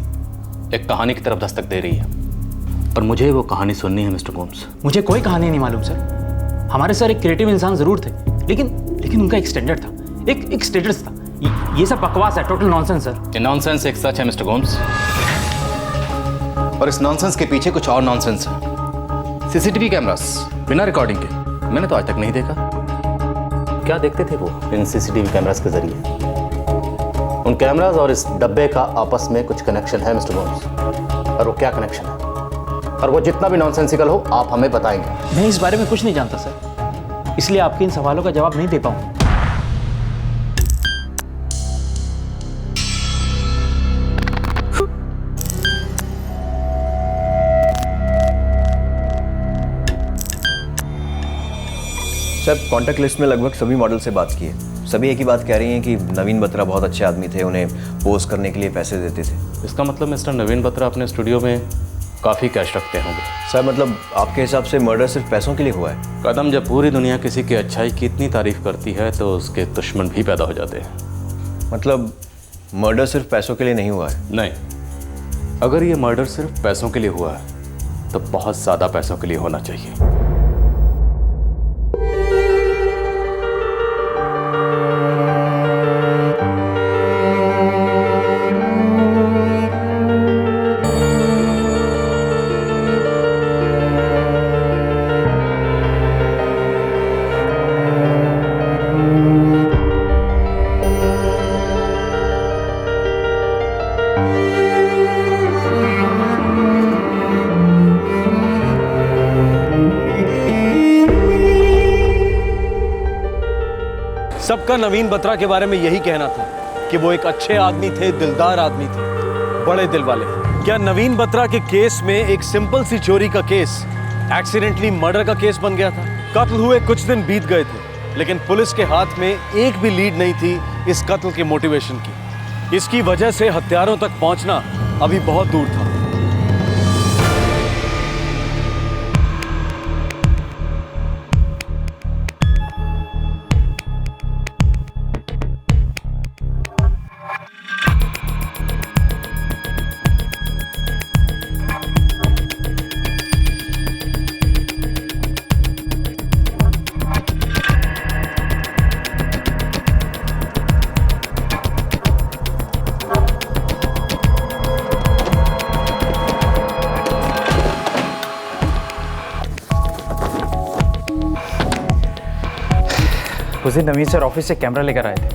एक कहानी की तरफ दस्तक दे रही है, पर मुझे वो कहानी सुननी है मिस्टर गोम्स। मुझे कोई कहानी नहीं मालूम सर। हमारे सर एक क्रिएटिव इंसान जरूर थे, लेकिन उनका एक स्टैंडर्ड था, एक स्टेटस था। ये सब बकवास है, टोटल नॉनसेंस सर। ये नॉनसेंस एक सच है मिस्टर गोम्स, और इस नॉनसेंस के पीछे कुछ और नॉनसेंस है। सीसीटीवी कैमरास बिना रिकॉर्डिंग के मैंने तो आज तक नहीं देखा। क्या देखते थे वो इन सीसीटीवी कैमरास के जरिए? उन कैमरास और इस डब्बे का आपस में कुछ कनेक्शन है मिस्टर गोम्स, और वो क्या कनेक्शन है, और वो जितना भी नॉनसेंसिकल हो आप हमें बताएंगे। मैं इस बारे में कुछ नहीं जानता सर, इसलिए आपके इन सवालों का जवाब नहीं दे पाऊंगा। सर कॉन्टैक्ट लिस्ट में लगभग सभी मॉडल से बात की है, सभी एक ही बात कह रही हैं कि नवीन बत्रा बहुत अच्छे आदमी थे, उन्हें पोज करने के लिए पैसे देते थे। इसका मतलब मिस्टर नवीन बत्रा अपने स्टूडियो में काफ़ी कैश रखते होंगे। सर मतलब आपके हिसाब से मर्डर सिर्फ पैसों के लिए हुआ है? कदम, जब पूरी दुनिया किसी की अच्छाई की इतनी तारीफ करती है तो उसके दुश्मन भी पैदा हो जाते हैं। मतलब मर्डर सिर्फ पैसों के लिए नहीं हुआ है? नहीं, अगर ये मर्डर सिर्फ पैसों के लिए हुआ है तो बहुत ज़्यादा पैसों के लिए होना चाहिए। सबका नवीन बत्रा के बारे में यही कहना था कि वो एक अच्छे आदमी थे, दिलदार आदमी थे, बड़े दिल वाले। क्या नवीन बत्रा के केस में एक सिंपल सी चोरी का केस एक्सीडेंटली मर्डर का केस बन गया था? कत्ल हुए कुछ दिन बीत गए थे, लेकिन पुलिस के हाथ में एक भी लीड नहीं थी इस कत्ल के मोटिवेशन की। इसकी वजह से हत्यारों तक पहुंचना अभी बहुत दूर था। उस दिन नवीन सर ऑफिस से कैमरा लेकर आए थे,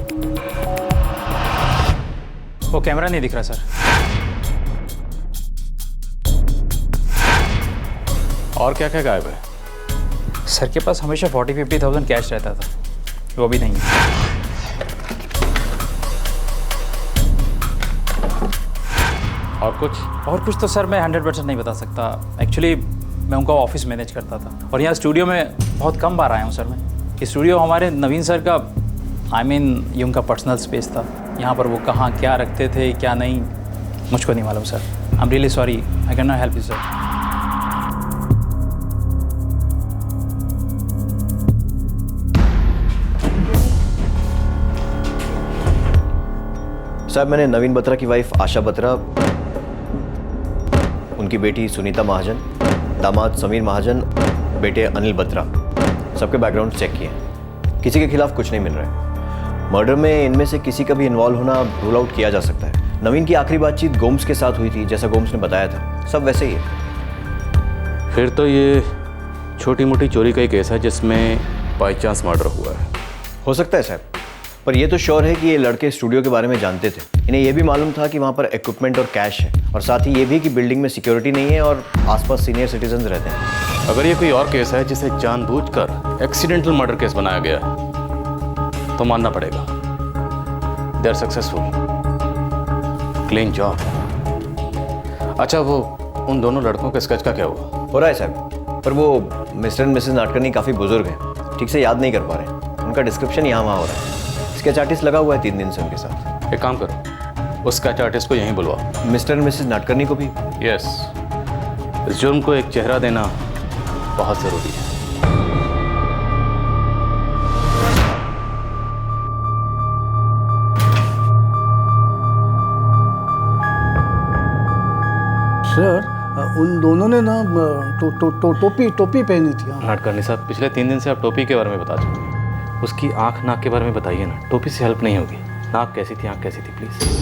वो कैमरा नहीं दिख रहा सर। और क्या क्या गायब है? सर के पास हमेशा 40-50,000 कैश रहता था, वो भी नहीं है। और कुछ तो सर मैं 100% नहीं बता सकता। एक्चुअली मैं उनका ऑफिस मैनेज करता था, और यहाँ स्टूडियो में बहुत कम बार आया हूँ सर मैं। स्टूडियो हमारे नवीन सर का ये उनका पर्सनल स्पेस था। यहाँ पर वो कहाँ क्या रखते थे क्या नहीं मुझको नहीं मालूम sir. I am really sorry, I can not help you sir. साहब मैंने नवीन बत्रा की वाइफ आशा बत्रा, उनकी बेटी सुनीता महाजन, दामाद समीर महाजन, बेटे अनिल बत्रा, सबके बैकग्राउंड चेक किए, किसी के खिलाफ कुछ नहीं मिल रहा है। मर्डर में इनमें से किसी का भी इन्वॉल्व होना रूल आउट किया जा सकता है। नवीन की आखिरी बातचीत गोम्स के साथ हुई थी, जैसा गोम्स ने बताया था, सब वैसे ही है। फिर तो ये छोटी मोटी चोरी का ही केस है जिसमें बाई चांस मर्डर हुआ है। हो सकता है साहब, पर ये तो श्योर है कि ये लड़के स्टूडियो के बारे में जानते थे। इन्हें यह भी मालूम था कि वहाँ पर इक्विपमेंट और कैश है, और साथ ही ये भी कि बिल्डिंग में सिक्योरिटी नहीं है और आसपास सीनियर सिटीजन्स रहते हैं। अगर ये कोई और केस है जिसे जानबूझकर एक्सीडेंटल मर्डर केस बनाया गया है तो मानना पड़ेगा they are successful, clean job. अच्छा, वो उन दोनों लड़कों के स्केच का क्या हुआ? हो रहा है साहब, पर वो मिस्टर एंड मिसेस नाटकर्णी काफ़ी बुजुर्ग हैं, ठीक से याद नहीं कर पा रहे। उनका डिस्क्रिप्शन यहाँ वहाँ हो रहा है। स्केच आर्टिस्ट लगा हुआ है 3 दिन से उनके साथ। एक काम करो, उस स्केच आर्टिस्ट को यहीं बुलवा। मिस्टर एंड मिसेस नाटकर्णी को भी? यस, इस जुर्म को एक चेहरा देना बहुत ज़रूरी है। सर, उन दोनों ने ना टोपी पहनी थी। नाटकर्णी साहब, पिछले 3 दिन से आप टोपी के बारे में बता चुके हैं। उसकी आंख नाक के बारे में बताइए ना, टोपी से हेल्प नहीं होगी। नाक कैसी थी, आंख कैसी थी, प्लीज।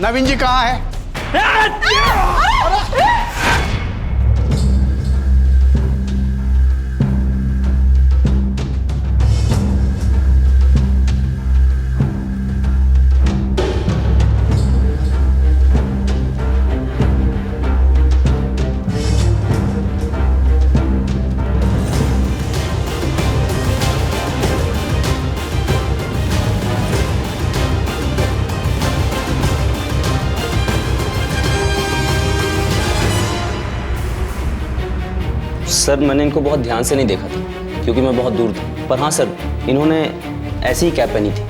नवीन जी कहाँ है? सर, मैंने इनको बहुत ध्यान से नहीं देखा था क्योंकि मैं बहुत दूर था। पर हाँ सर, इन्होंने ऐसी ही कैप पहनी थी।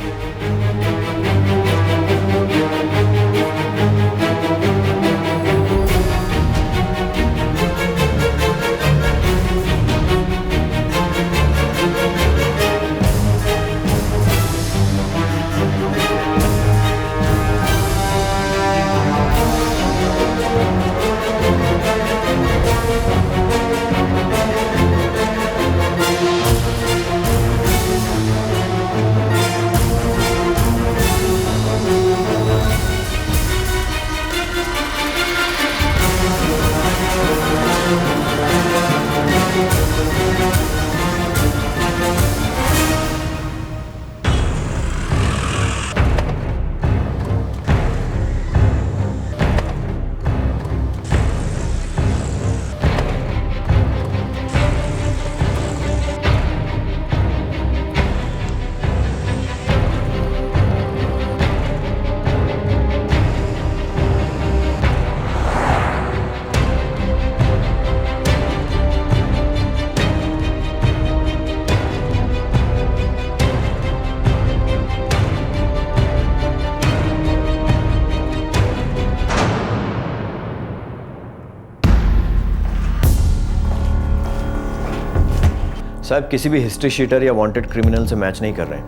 साहब, किसी भी हिस्ट्री शीटर या वांटेड क्रिमिनल से मैच नहीं कर रहे हैं।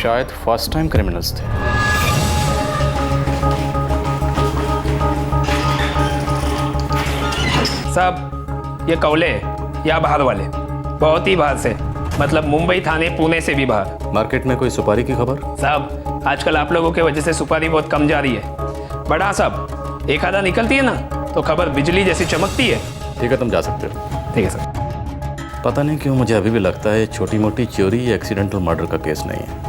शायद फर्स्ट टाइम क्रिमिनल्स थे। साहब, ये कौले या बाहर वाले, बहुत ही बाहर से, मतलब मुंबई थाने पुणे से भी बाहर। मार्केट में कोई सुपारी की खबर? साहब, आजकल आप लोगों की वजह से सुपारी बहुत कम जा रही है। बड़ा साहब, एक आधा निकलती है ना तो खबर बिजली जैसी चमकती है। ठीक है, तुम जा सकते हो। ठीक है सर। पता नहीं क्यों मुझे अभी भी लगता है छोटी मोटी चोरी या एक्सीडेंटल मर्डर का केस नहीं है।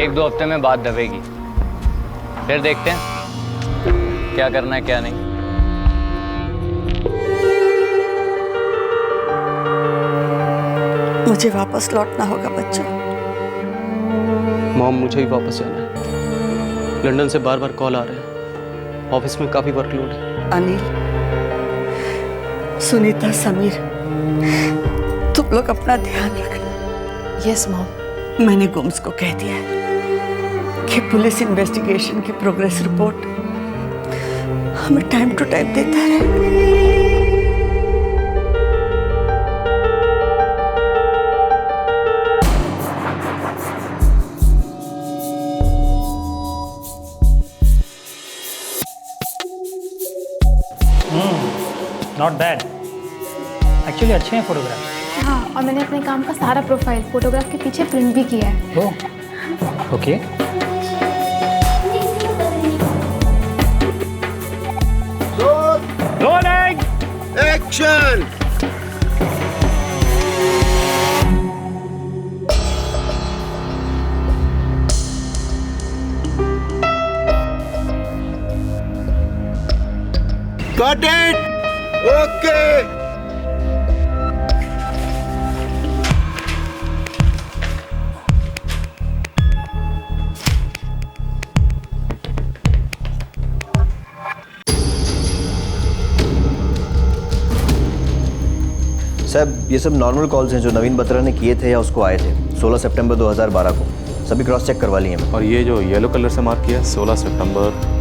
एक दो हफ्ते में बात दबेगी, फिर देखते हैं क्या करना है क्या नहीं। मुझे वापस लौटना होगा बच्चों। मॉम, मुझे ही वापस जाना है। लंदन से बार बार कॉल आ रहे हैं, ऑफिस में काफ़ी वर्कलोड है। अनिल, सुनीता, समीर, तुम लोग अपना ध्यान रखना। Yes mom. मैंने गुम्स को कह दिया है कि पुलिस इन्वेस्टिगेशन की प्रोग्रेस रिपोर्ट हमें टाइम टू टाइम देता रहे। नॉट बैड, एक्चुअली अच्छे हैं फोटोग्राफ। हाँ, और मैंने अपने काम का सारा प्रोफाइल फोटोग्राफ के पीछे प्रिंट भी किया है। Oh, okay. Rolling action. Got it. Okay. साहब, ये सब नॉर्मल कॉल्स हैं जो नवीन बत्रा ने किए थे या उसको आए थे 16 सितंबर 2012 को। सभी क्रॉस चेक करवा लिए हैं। और ये जो येलो कलर से मार्क किया 16 सितंबर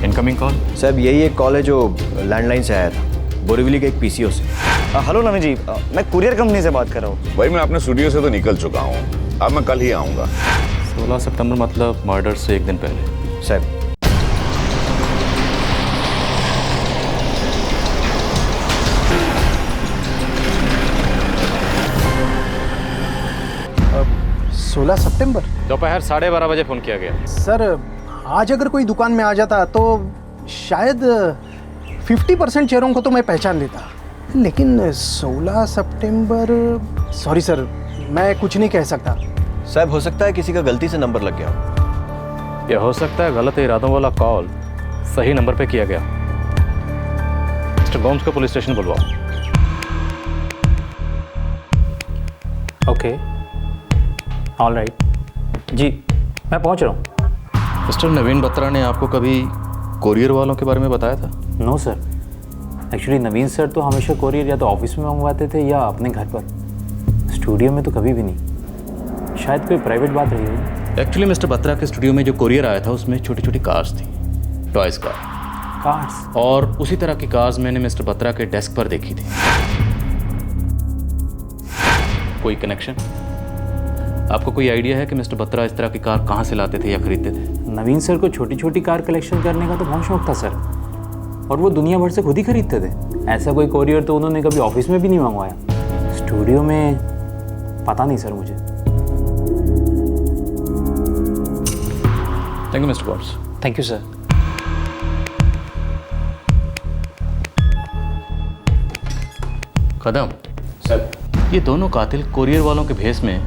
इनकमिंग कॉल? साहब, यही एक कॉल है जो लैंडलाइन से आया था, बोरीवली के एक पीसीओ से। हेलो नवीन जी, मैं कुरियर कंपनी से बात कर रहा हूँ। भाई मैं अपने स्टूडियो से तो निकल चुका हूँ, अब मैं कल ही आऊँगा। 16 सितंबर मतलब मर्डर से एक दिन पहले। साहब, सोलह सितंबर दोपहर 12:30 बजे फ़ोन किया गया। सर, आज अगर कोई दुकान में आ जाता तो शायद 50% चेहरों को तो मैं पहचान लेता, लेकिन 16 सितंबर, सॉरी सर, मैं कुछ नहीं कह सकता। साहब, हो सकता है किसी का गलती से नंबर लग गया हो। यह हो सकता है गलत इरादों वाला कॉल सही नंबर पे किया गया। मिस्टर गोम्स को पुलिस स्टेशन बुलवाओ। ओके, ऑल राइट जी, मैं पहुंच रहा हूँ। मिस्टर नवीन बत्रा ने आपको कभी कोरियर वालों के बारे में बताया था? नो सर, एक्चुअली नवीन सर तो हमेशा कोरियर या तो ऑफिस में मंगवाते थे या अपने घर पर, स्टूडियो में तो कभी भी नहीं। शायद कोई प्राइवेट बात रही होगी। एक्चुअली मिस्टर बत्रा के स्टूडियो में जो कोरियर आया था उसमें छोटी छोटी कार्स थी, टॉयज कार्स, और उसी तरह की कार्स मैंने मिस्टर बत्रा के डेस्क पर देखी थी। कोई कनेक्शन? आपको कोई आइडिया है कि मिस्टर बत्रा इस तरह की कार कहाँ से लाते थे या खरीदते थे? नवीन सर को छोटी छोटी कार कलेक्शन करने का तो बहुत शौक था सर, और वो दुनिया भर से खुद ही खरीदते थे। ऐसा कोई कोरियर तो उन्होंने कभी ऑफिस में भी नहीं मंगवाया। स्टूडियो में पता नहीं सर मुझे। Thank you mister Gomes. Thank you sir. Kadam sir, ये दोनों कातिल कोरियर वालों के भेस में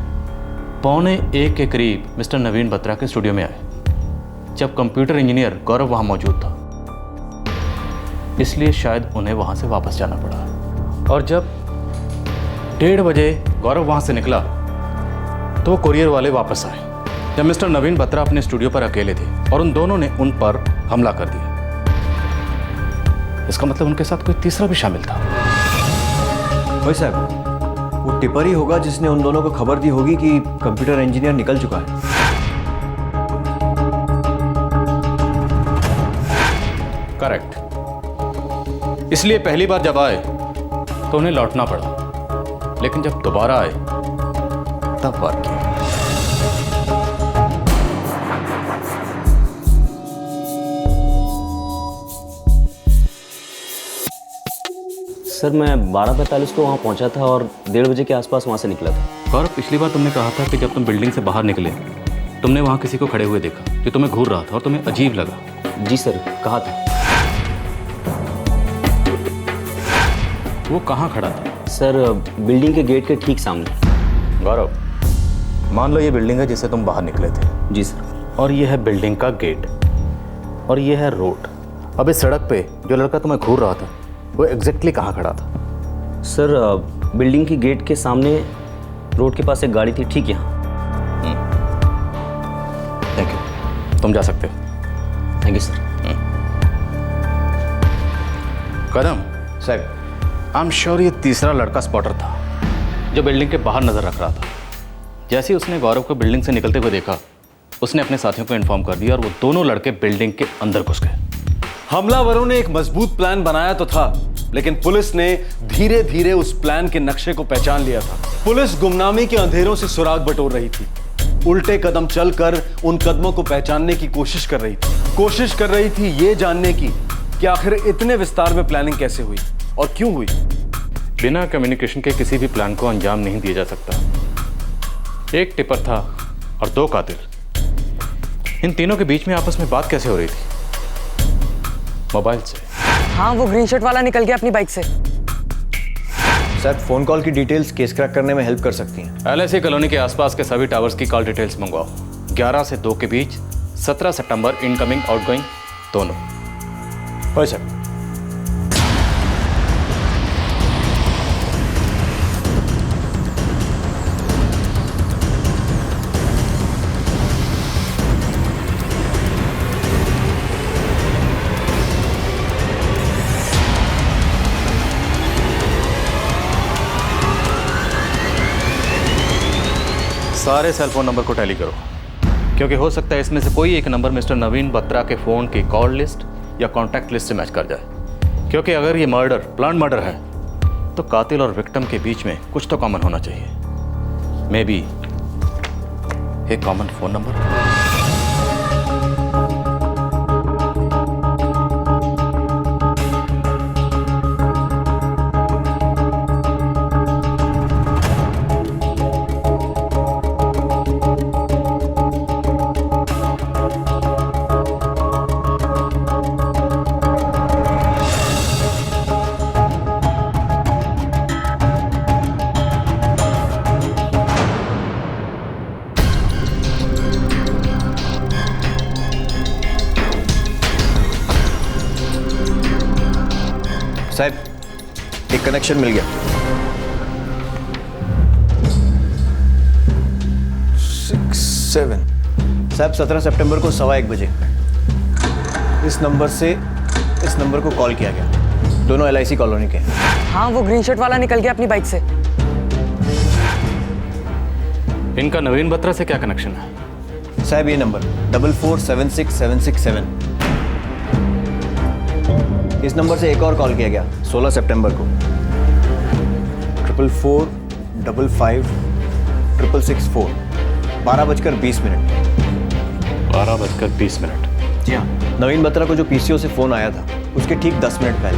12:45 के करीब मिस्टर नवीन बत्रा के स्टूडियो में आए, जब कंप्यूटर इंजीनियर गौरव वहां मौजूद था। इसलिए शायद उन्हें वहां से वापस जाना पड़ा। और जब 1:30 बजे गौरव वहां से निकला तो वो कोरियर वाले वापस आए, जब मिस्टर नवीन बत्रा अपने स्टूडियो पर अकेले थे, और उन दोनों ने उन पर हमला कर दिया। इसका मतलब उनके साथ कोई तीसरा भी शामिल था। भाई साहब, वो टिपर ही होगा जिसने उन दोनों को खबर दी होगी कि कंप्यूटर इंजीनियर निकल चुका है। करेक्ट। इसलिए पहली बार जब आए तो उन्हें लौटना पड़ा, लेकिन जब दोबारा आए तब वार किया। सर, मैं 12:45 को वहाँ पहुँचा था और 1:30 बजे के आसपास वहाँ से निकला था। गौरव, पिछली बार तुमने कहा था कि जब तुम बिल्डिंग से बाहर निकले तुमने वहाँ किसी को खड़े हुए देखा जो तुम्हें घूर रहा था और तुम्हें अजीब लगा। जी सर, कहा था। वो कहाँ खड़ा था? सर, बिल्डिंग के गेट के ठीक सामने। गौरव, मान लो ये बिल्डिंग है जिससे तुम बाहर निकले थे। जी सर। और ये है बिल्डिंग का गेट, और ये है रोड। अब इस सड़क पे जो लड़का तुम्हें घूर रहा था वो एग्जैक्टली कहाँ खड़ा था? सर, बिल्डिंग की गेट के सामने रोड के पास एक गाड़ी थी, ठीक यहाँ। तुम जा सकते हो। Thank you sir. Kadam sir, I am sure ये तीसरा लड़का स्पॉटर था जो बिल्डिंग के बाहर नजर रख रहा था। जैसे ही उसने गौरव को बिल्डिंग से निकलते हुए देखा, उसने अपने साथियों को इन्फॉर्म कर दिया और वो दोनों लड़के बिल्डिंग के अंदर घुस गए। हमलावरों ने एक मजबूत प्लान बनाया तो था, लेकिन पुलिस ने धीरे धीरे उस प्लान के नक्शे को पहचान लिया था। पुलिस गुमनामी के अंधेरों से सुराग बटोर रही थी, उल्टे कदम चलकर उन कदमों को पहचानने की कोशिश कर रही थी ये जानने की कि आखिर इतने विस्तार में प्लानिंग कैसे हुई और क्यों हुई। बिना कम्युनिकेशन के किसी भी प्लान को अंजाम नहीं दिया जा सकता। एक टिपर था और 2 कातिल। इन तीनों के बीच में आपस में बात कैसे हो रही थी? मोबाइल से। हाँ, वो ग्रीन शर्ट वाला निकल गया अपनी बाइक से। सर, फोन कॉल की डिटेल्स केस क्रैक करने में हेल्प कर सकती हैं। LIC कॉलोनी के आसपास के सभी टावर्स की कॉल डिटेल्स मंगवाओ। 11 से 2 के बीच 17 सितंबर इनकमिंग आउटगोइंग दोनों। हो सर। सारे सेल फोन नंबर को टैली करो, क्योंकि हो सकता है इसमें से कोई एक नंबर मिस्टर नवीन बत्रा के फोन की कॉल लिस्ट या कॉन्टैक्ट लिस्ट से मैच कर जाए। क्योंकि अगर ये मर्डर प्लान मर्डर है तो कातिल और विक्टिम के बीच में कुछ तो कॉमन होना चाहिए। मे बी एक कॉमन फोन नंबर। साहब, एक कनेक्शन मिल गया। 6, 7 साहब, 17 सितंबर को 1:15 बजे इस नंबर से इस नंबर को कॉल किया गया। दोनों LIC कॉलोनी के। हाँ, वो ग्रीन शर्ट वाला निकल गया अपनी बाइक से। इनका नवीन बत्रा से क्या कनेक्शन है? साहब, ये नंबर 4476767। इस नंबर से एक और कॉल किया गया 16 सितंबर को 444555664 12:20 मिनट। 12:20। जी हाँ, नवीन बत्रा को जो PCO से फोन आया था उसके ठीक 10 मिनट पहले।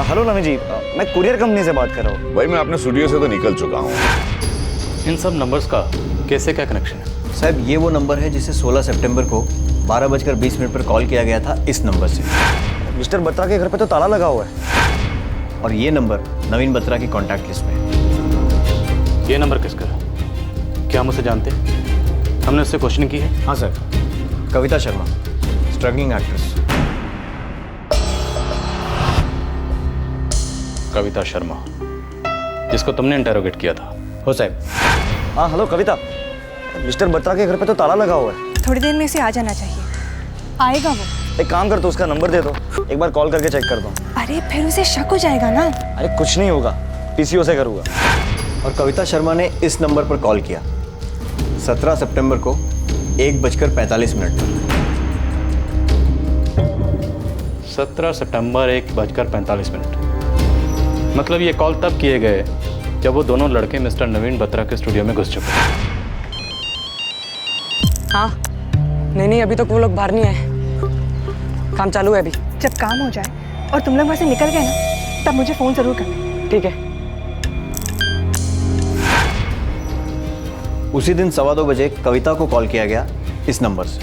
हेलो नवीन जी, मैं कुरियर कंपनी से बात कर रहा हूँ। भाई, मैं अपने स्टूडियो से तो निकल चुका हूँ। इन सब नंबर्स का कैसे क्या कनेक्शन है? साहब, ये वो नंबर है जिसे 16 सितंबर को 12:20 पर कॉल किया गया था इस नंबर से। मिस्टर बत्रा के घर पे तो ताला लगा हुआ है। और ये नंबर नवीन बत्रा की कॉन्टैक्ट लिस्ट में है। ये नंबर किसका है? क्या हम उसे जानते हैं? हमने उससे क्वेश्चनिंग की है? हाँ sir, Kavita Sharma, struggling actress. Kavita Sharma, जिसको तुमने इंटेरोगेट किया था? हो साहब। हाँ हेलो कविता, मिस्टर बत्रा के घर पे तो ताला लगा हुआ है। थोड़ी देर में इसे आ जाना चाहिए। आएगा वो। एक काम कर, तो उसका नंबर दे दो, एक बार कॉल करके चेक कर दो। अरे फिर उसे शक हो जाएगा ना। अरे कुछ नहीं होगा, PCO से करूँगा। और कविता शर्मा ने इस नंबर पर कॉल किया 17 सितंबर को 1:45 पर। 17 सितंबर 1:45। मतलब ये कॉल तब किए गए जब वो दोनों लड़के मिस्टर नवीन बत्रा के स्टूडियो में घुस चुके हैं। हाँ, नहीं, अभी तक वो लोग बाहर नहीं आए। काम चालू है अभी। जब काम हो जाए और तुम लोग वहाँ से निकल गए ना, तब मुझे फ़ोन ज़रूर करना। ठीक है। उसी दिन 2:15 बजे कविता को कॉल किया गया इस नंबर से।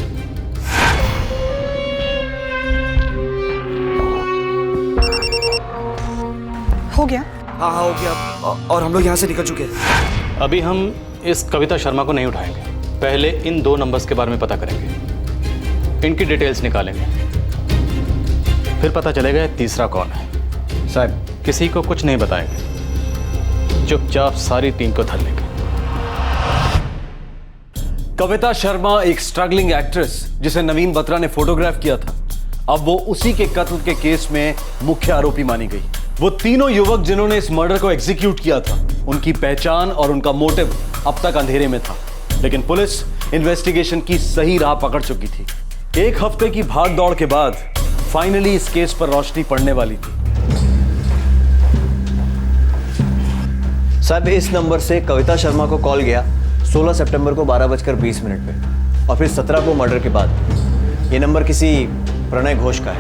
हो गया? हाँ हो गया, और हम लोग यहाँ से निकल चुके हैं। अभी हम इस कविता शर्मा को नहीं उठाएंगे, पहले इन 2 नंबर्स के बारे में पता करेंगे, इनकी डिटेल्स निकालेंगे, फिर पता चलेगा ये तीसरा कौन है। साहब, किसी को कुछ नहीं बताएंगे, चुपचाप सारी टीम को धर लेंगे। कविता शर्मा एक स्ट्रगलिंग एक्ट्रेस जिसे नवीन बत्रा ने फोटोग्राफ किया था, अब वो उसी के कत्ल के केस में मुख्य आरोपी मानी गई। वो तीनों युवक जिन्होंने इस मर्डर को एग्जीक्यूट किया था, उनकी पहचान और उनका मोटिव अब तक अंधेरे में था, लेकिन पुलिस इन्वेस्टिगेशन की सही राह पकड़ चुकी थी। एक हफ्ते की भाग दौड़ के बाद फाइनली इस केस पर रोशनी पड़ने वाली थी। साहब, इस नंबर से कविता शर्मा को कॉल गया 16 सितंबर को 12:20 पे और फिर 17 को मर्डर के बाद। ये नंबर किसी प्रणय घोष का है।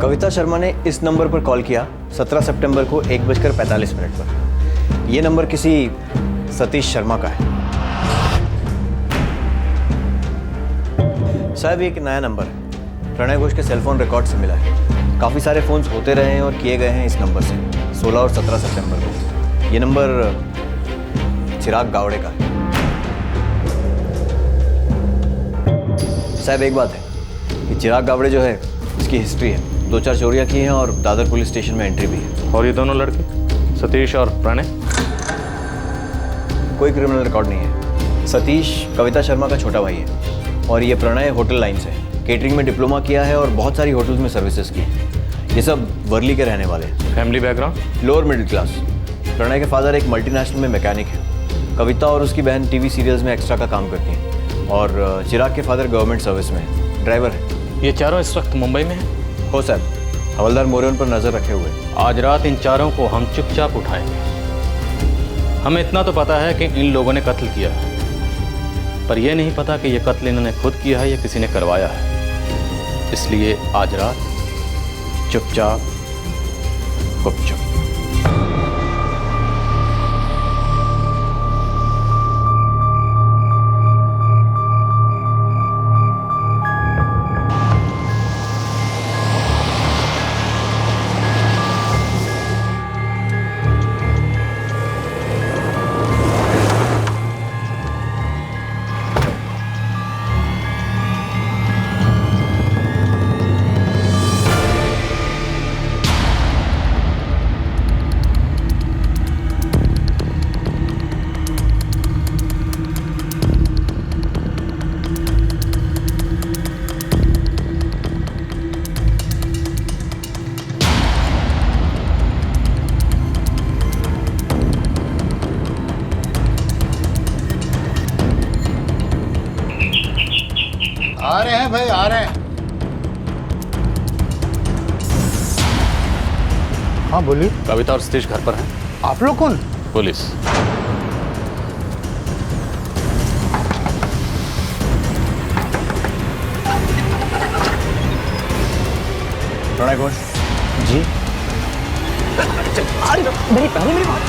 कविता शर्मा ने इस नंबर पर कॉल किया 17 सितंबर को 1:45 पर। यह नंबर किसी सतीश शर्मा का है। साहब, एक नया नंबर है, प्रणय घोष के सेलफोन रिकॉर्ड से मिला है। काफ़ी सारे फ़ोन्स होते रहे हैं और किए गए हैं इस नंबर से 16 और 17 सितंबर को। ये नंबर चिराग गावड़े का है। साहब, एक बात है कि चिराग गावड़े जो है, इसकी हिस्ट्री है, 2-4 चोरियां की हैं और दादर पुलिस स्टेशन में एंट्री भी है। और ये दोनों लड़के सतीश और प्रणय? कोई क्रिमिनल रिकॉर्ड नहीं है। सतीश कविता शर्मा का छोटा भाई है और ये प्रणय होटल लाइन से है। केटरिंग में डिप्लोमा किया है और बहुत सारी होटल्स में सर्विसेज की है। ये सब वर्ली के रहने वाले हैं। Family background? Lower middle class. Pranay के फादर एक मल्टीनेशनल में मैकेनिक है। कविता और उसकी बहन टीवी सीरियल्स में एक्स्ट्रा का काम करती हैं और चिराग के फादर गवर्नमेंट सर्विस में ड्राइवर है। ये चारों इस वक्त मुंबई में हैं? हो साहब, हवलदार मोरे उन पर नजर रखे हुए। आज रात इन चारों को हम चुपचाप उठाएंगे। हमें इतना तो पता है कि इन लोगों ने कत्ल किया है, पर यह नहीं पता कि यह कत्ल इन्होंने खुद किया है या किसी ने करवाया है। इसलिए आज रात चुपचाप गुपचुप। आ रहे हैं भाई, आ रहे हैं। हाँ बोलिए। कविता और सतीश घर पर हैं। आप लोग कौन? पुलिस। प्रणय घोष जी। मेरी पहले मेरी बात।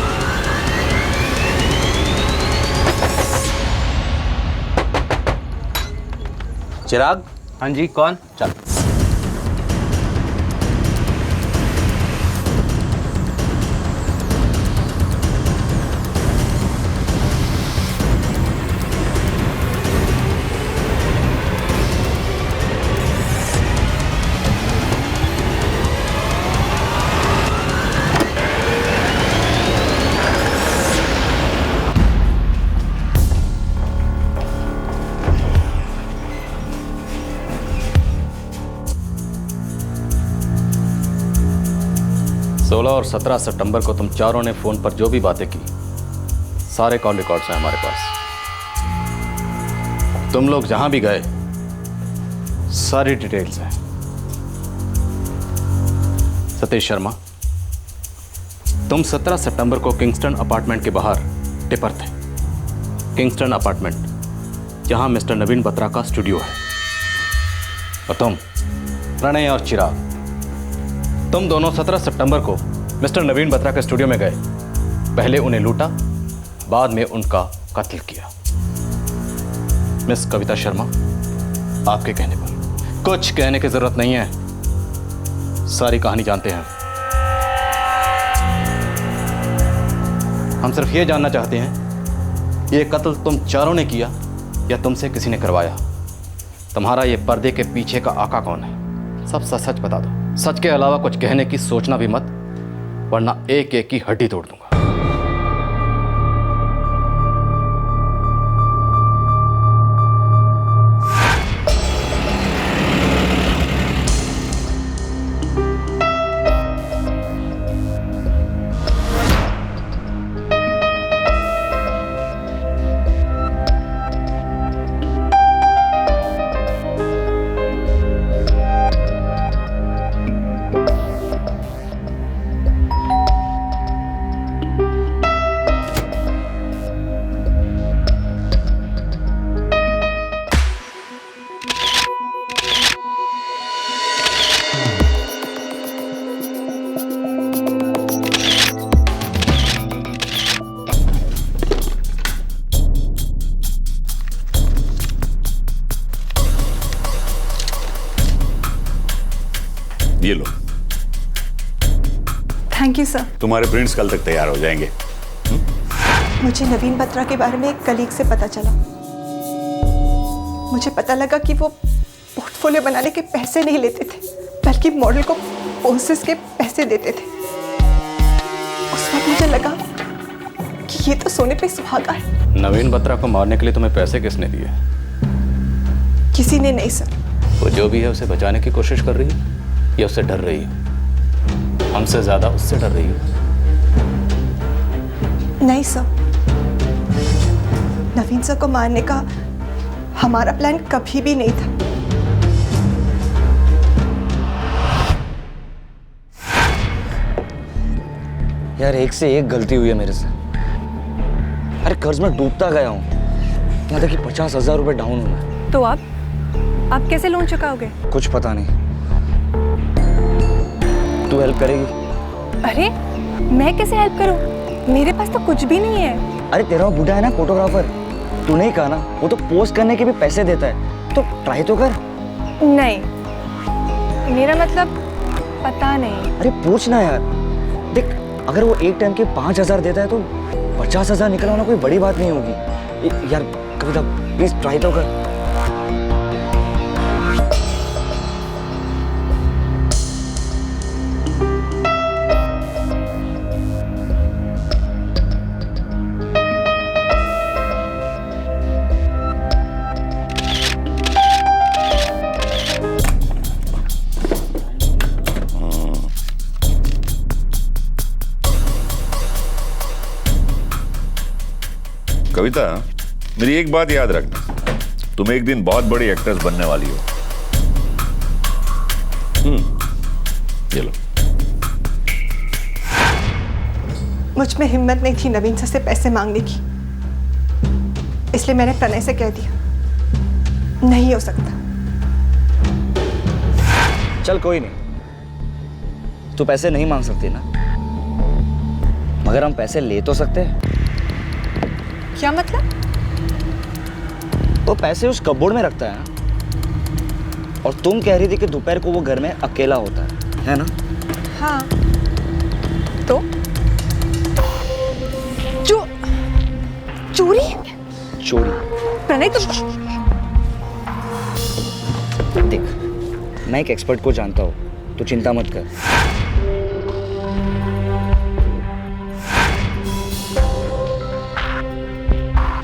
चिराग? हाँ जी, कौन? चल। और 17 सितंबर को तुम चारों ने फोन पर जो भी बातें की, सारे कॉल रिकॉर्ड्स हैं हमारे पास। तुम लोग जहां भी गए, सारी डिटेल्स हैं। सतीश शर्मा, तुम 17 सितंबर को किंगस्टन अपार्टमेंट के बाहर टिपर थे। किंगस्टन अपार्टमेंट, जहां मिस्टर नवीन बत्रा का स्टूडियो है। और तुम प्रणय और चिराग, तुम दोनों 17 सितंबर को मिस्टर नवीन बत्रा के स्टूडियो में गए। पहले उन्हें लूटा, बाद में उनका कत्ल किया। मिस कविता शर्मा, आपके कहने पर कुछ कहने की जरूरत नहीं है, सारी कहानी जानते हैं। हम सिर्फ ये जानना चाहते हैं, ये कत्ल तुम चारों ने किया या तुमसे किसी ने करवाया? तुम्हारा ये पर्दे के पीछे का आका कौन है? सब सच सच बता दो। सच के अलावा कुछ कहने की सोचना भी मत, वरना एक एक की हड्डी तोड़ दूंगा। You sir. तुम्हारे प्रिंट्स कल तक तैयार हो जाएंगे। मुझे नवीन बत्रा के बारे में एक कलीग से पता चला। मुझे पता लगा कि वो पोर्टफोलियो बनाने के पैसे नहीं लेते थे, बल्कि मॉडल को पोसेस के पैसे देते थे। उस वक्त मुझे लगा कि ये तो सोने पे सुहागा है। नवीन बत्रा को मारने के लिए तुम्हें पैसे किसने दिए? किसी ने नहीं सर। वो जो भी है उसे बचाने की कोशिश कर रही है या उससे डर रही है? हमसे ज्यादा उससे डर रही है। नहीं सर, नवीन सर को मारने का हमारा प्लान कभी भी नहीं था। यार एक से एक गलती हुई है मेरे से। अरे कर्ज में डूबता गया हूँ, यहाँ तक कि 50,000 रुपये डाउन हुआ है। तो आप कैसे लोन चुकाओगे? कुछ पता नहीं, तू हेल्प करेगी? अरे मैं कैसे हेल्प करूं? मेरे पास तो कुछ भी नहीं है। अरे तेरा वो बूढ़ा है ना फोटोग्राफर, तूने ही कहा ना वो तो पोस्ट करने के भी पैसे देता है, तो ट्राई तो कर। नहीं, मेरा मतलब पता नहीं। अरे पूछ ना यार, देख अगर वो एक टाइम के 5,000 देता है तो 50,000 निकलवाना कोई बड़ी बात नहीं होगी। यार कविता प्लीज ट्राई तो कर। कविता, मेरी एक बात याद रखना, तुम एक दिन बहुत बड़ी एक्ट्रेस बनने वाली हो। ये लो। मुझ में हिम्मत नहीं थी नवीन सर से पैसे मांगने की, इसलिए मैंने प्रणय से कह दिया नहीं हो सकता। चल कोई नहीं, तू पैसे नहीं मांग सकती ना, मगर हम पैसे ले तो सकते हैं। क्या मतलब? वो पैसे उस कपबोर्ड में रखता है ना, और तुम कह रही थी कि दोपहर को वो घर में अकेला होता है ना? हाँ, तो चोरी? चोरी? प्रणय तुम देख, मैं एक एक्सपर्ट को जानता हूँ, तो चिंता मत कर।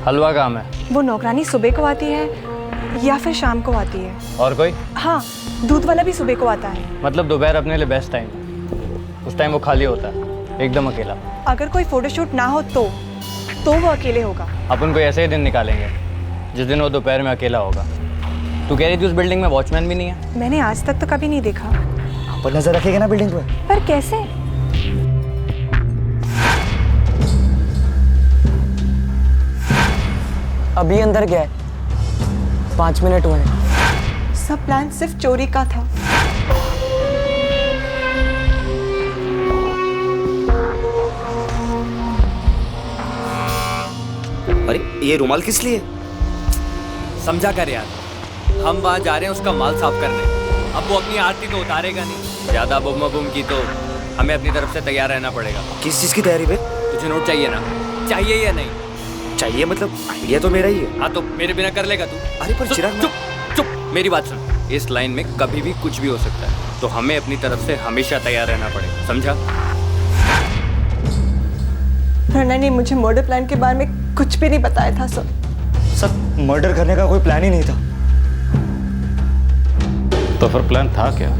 हलवा काम है। वो नौकरानी सुबह को आती है या फिर शाम को आती है? और कोई? हाँ, दूध वाला भी सुबह को आता है। मतलब दोपहर अपने लिए बेस्ट टाइम है, उस टाइम वो खाली होता है, एकदम अकेला। अगर कोई फोटोशूट ना हो तो वो अकेले होगा। अपन कोई ऐसे ही दिन निकालेंगे जिस दिन वो दोपहर में अकेला होगा। तू कह रही थी उस बिल्डिंग में वॉचमैन भी नहीं है? मैंने आज तक तो कभी नहीं देखा। पर नजर रखेगा ना बिल्डिंग पर कैसे? अभी अंदर गया है, 5 मिनट हुए। सब प्लान सिर्फ चोरी का था। अरे ये रुमाल किस लिए? समझा कर यार, हम वहाँ जा रहे हैं उसका माल साफ करने। अब वो अपनी आरती तो उतारेगा नहीं, ज्यादा बुम बुम की तो हमें अपनी तरफ से तैयार रहना पड़ेगा। किस चीज की तैयारी पे? तुझे नोट चाहिए ना? चाहिए या नहीं? चाहिए, मतलब आइडिया तो मेरा ही है। हाँ तो मेरे बिना कर लेगा तू? अरे पर चिराग, चुप, मेरी बात सुन। इस लाइन में कभी भी कुछ भी हो सकता है, तो हमें अपनी तरफ से हमेशा तैयार रहना पड़ेगा, समझा? प्रणय ने मुझे मर्डर प्लान के बारे में कुछ भी नहीं बताया था। सर मर्डर करने का कोई प्लान ही नहीं था। तो फिर प्लान था क्या?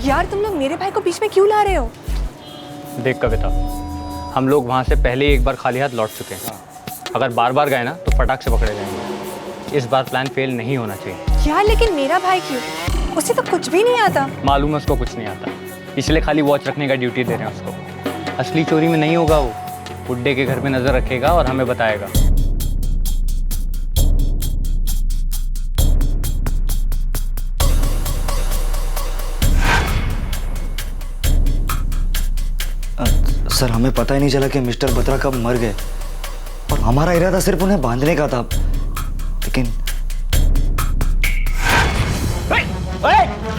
यार तुम लोग मेरे भाई को बीच में क्यों ला रहे हो? देख कविता, हम लोग वहाँ से पहले ही एक बार खाली हाथ लौट चुके हैं। अगर बार बार गए ना तो फटाक से पकड़े जाएंगे। इस बार प्लान फेल नहीं होना चाहिए। यार लेकिन मेरा भाई क्यों? उसे तो कुछ भी नहीं आता। मालूम है उसको कुछ नहीं आता, इसलिए खाली वॉच रखने का ड्यूटी दे रहे हैं उसको। असली चोरी में नहीं होगा वो, बुड्ढे के घर में नजर रखेगा और हमें बताएगा। सर हमें पता ही नहीं चला कि मिस्टर बत्रा कब मर गए, और हमारा इरादा सिर्फ उन्हें बांधने का था। लेकिन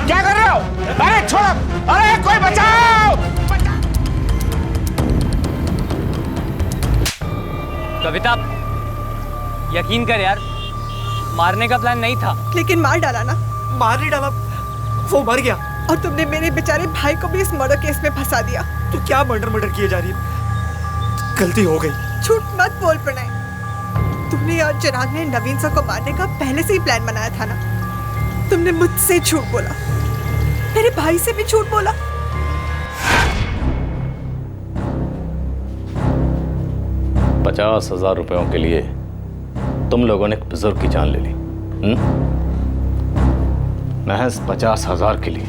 क्या कर रहे हो? अरे छोड़ो, अरे कोई बचाओ। कविता, यकीन कर यार, मारने का प्लान नहीं था। लेकिन मार डाला ना। मार नहीं डाला, वो मर गया। और तुमने मेरे बेचारे भाई को भी इस मर्डर केस में फंसा दिया। तू क्या मर्डर किए जा रही है? गलती हो गई। झूठ मत बोल प्रणय। तुमने और चिराग ने नवीन सर को मारने का पहले से ही प्लान बनाया था ना। तुमने मुझसे झूठ बोला, मेरे भाई से भी झूठ बोला। ₹50,000 के लिए तुम लोगों ने एक बुजुर्ग की जान ले ली। महज 50,000 के लिए।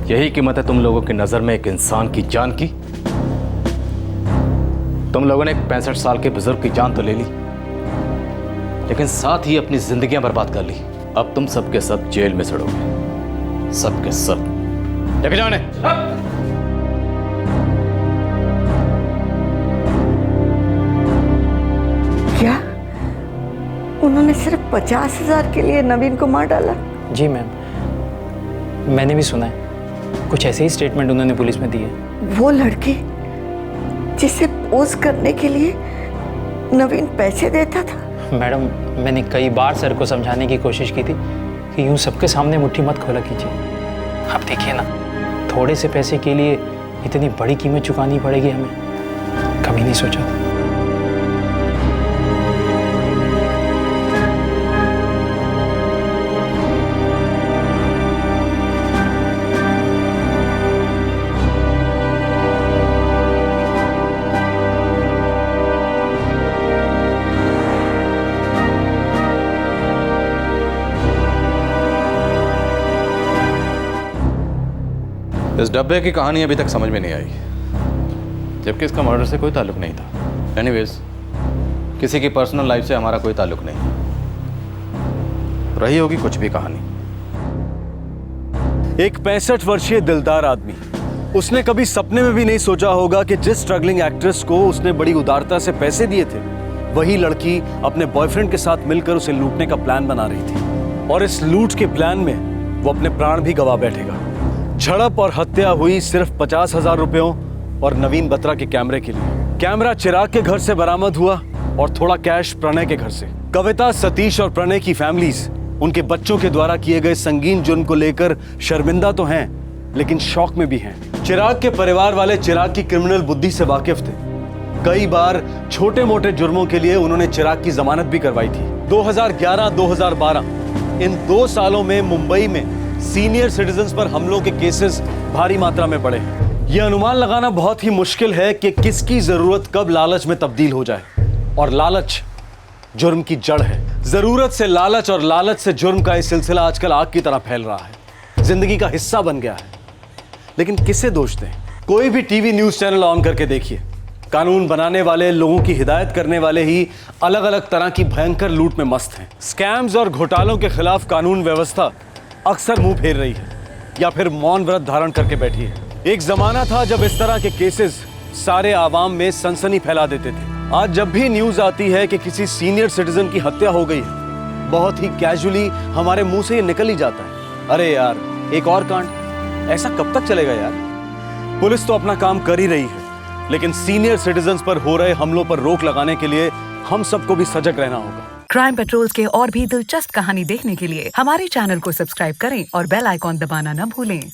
यही कीमत है तुम लोगों की नजर में एक इंसान की जान की। तुम लोगों ने एक 65 साल के बुजुर्ग की जान तो ले ली, लेकिन साथ ही अपनी जिंदगियां बर्बाद कर ली। अब तुम सबके सब जेल में सड़ोगे, सबके सब। लेके जाओ इन्हें। क्या उन्होंने सिर्फ 50,000 के लिए नवीन को मार डाला? जी मैम, मैंने भी सुना है। कुछ ऐसे ही स्टेटमेंट उन्होंने पुलिस में दिए। वो लड़की जिसे पोज करने के लिए नवीन पैसे देता था? मैडम, मैंने कई बार सर को समझाने की कोशिश की थी कि यूं सबके सामने मुट्ठी मत खोला कीजिए। आप देखिए ना, थोड़े से पैसे के लिए इतनी बड़ी कीमत चुकानी पड़ेगी हमें, कभी नहीं सोचा था। इस डब्बे की कहानी अभी तक समझ में नहीं आई, जबकि इसका मर्डर से कोई ताल्लुक नहीं था। एनीवेज, किसी की पर्सनल लाइफ से हमारा कोई ताल्लुक नहीं। रही होगी कुछ भी कहानी। एक 65 वर्षीय दिलदार आदमी, उसने कभी सपने में भी नहीं सोचा होगा कि जिस स्ट्रगलिंग एक्ट्रेस को उसने बड़ी उदारता से पैसे दिए थे, वही लड़की अपने बॉयफ्रेंड के साथ मिलकर उसे लूटने का प्लान बना रही थी। और इस लूट के प्लान में वो अपने प्राण भी गवा बैठेगा। झड़प और हत्या हुई सिर्फ 50,000 रुपयों और नवीन बत्रा के कैमरे के लिए। कैमरा चिराग के घर से बरामद हुआ और थोड़ा कैश प्रणय के घर से। कविता, सतीश और प्रणय की फैमिलीज उनके बच्चों के द्वारा किए गए संगीन जुर्म को लेकर शर्मिंदा तो हैं, लेकिन शौक में भी हैं। चिराग के परिवार वाले चिराग की क्रिमिनल बुद्धि से वाकिफ थे। कई बार छोटे मोटे जुर्मों के लिए उन्होंने चिराग की जमानत भी करवाई थी। 2011-2012 इन 2 सालों में मुंबई में सीनियर सिटीजन्स पर हमलों के केसेस भारी मात्रा में बढ़े। यह अनुमान लगाना बहुत ही मुश्किल है कि किसकी जरूरत कब लालच में तब्दील हो जाए, और लालच जुर्म की जड़ है। जरूरत से लालच और लालच से जुर्म का यह सिलसिला आजकल आग की तरह फैल रहा है, जिंदगी का हिस्सा बन गया है। लेकिन किसे दोष दें? कोई भी टीवी न्यूज चैनल ऑन करके देखिए, कानून बनाने वाले, लोगों की हिदायत करने वाले ही अलग अलग तरह की भयंकर लूट में मस्त हैं। स्कैम्स और घोटालों के खिलाफ कानून व्यवस्था अक्सर मुंह फेर रही है या फिर मौन व्रत धारण करके बैठी है। एक जमाना था जब इस तरह के केसेस सारे आवाम में सनसनी फैला देते थे। आज जब भी न्यूज आती है कि किसी सीनियर सिटीजन की हत्या हो गई है, बहुत ही कैजुअली हमारे मुंह से ये निकल ही जाता है, अरे यार एक और कांड। ऐसा कब तक चलेगा यार? पुलिस तो अपना काम कर ही रही है, लेकिन सीनियर सिटीजन्स पर हो रहे हमलों पर रोक लगाने के लिए हम सबको भी सजग रहना होगा। क्राइम पेट्रोल के और भी दिलचस्प कहानी देखने के लिए हमारे चैनल को सब्सक्राइब करें और बेल आइकॉन दबाना न भूलें।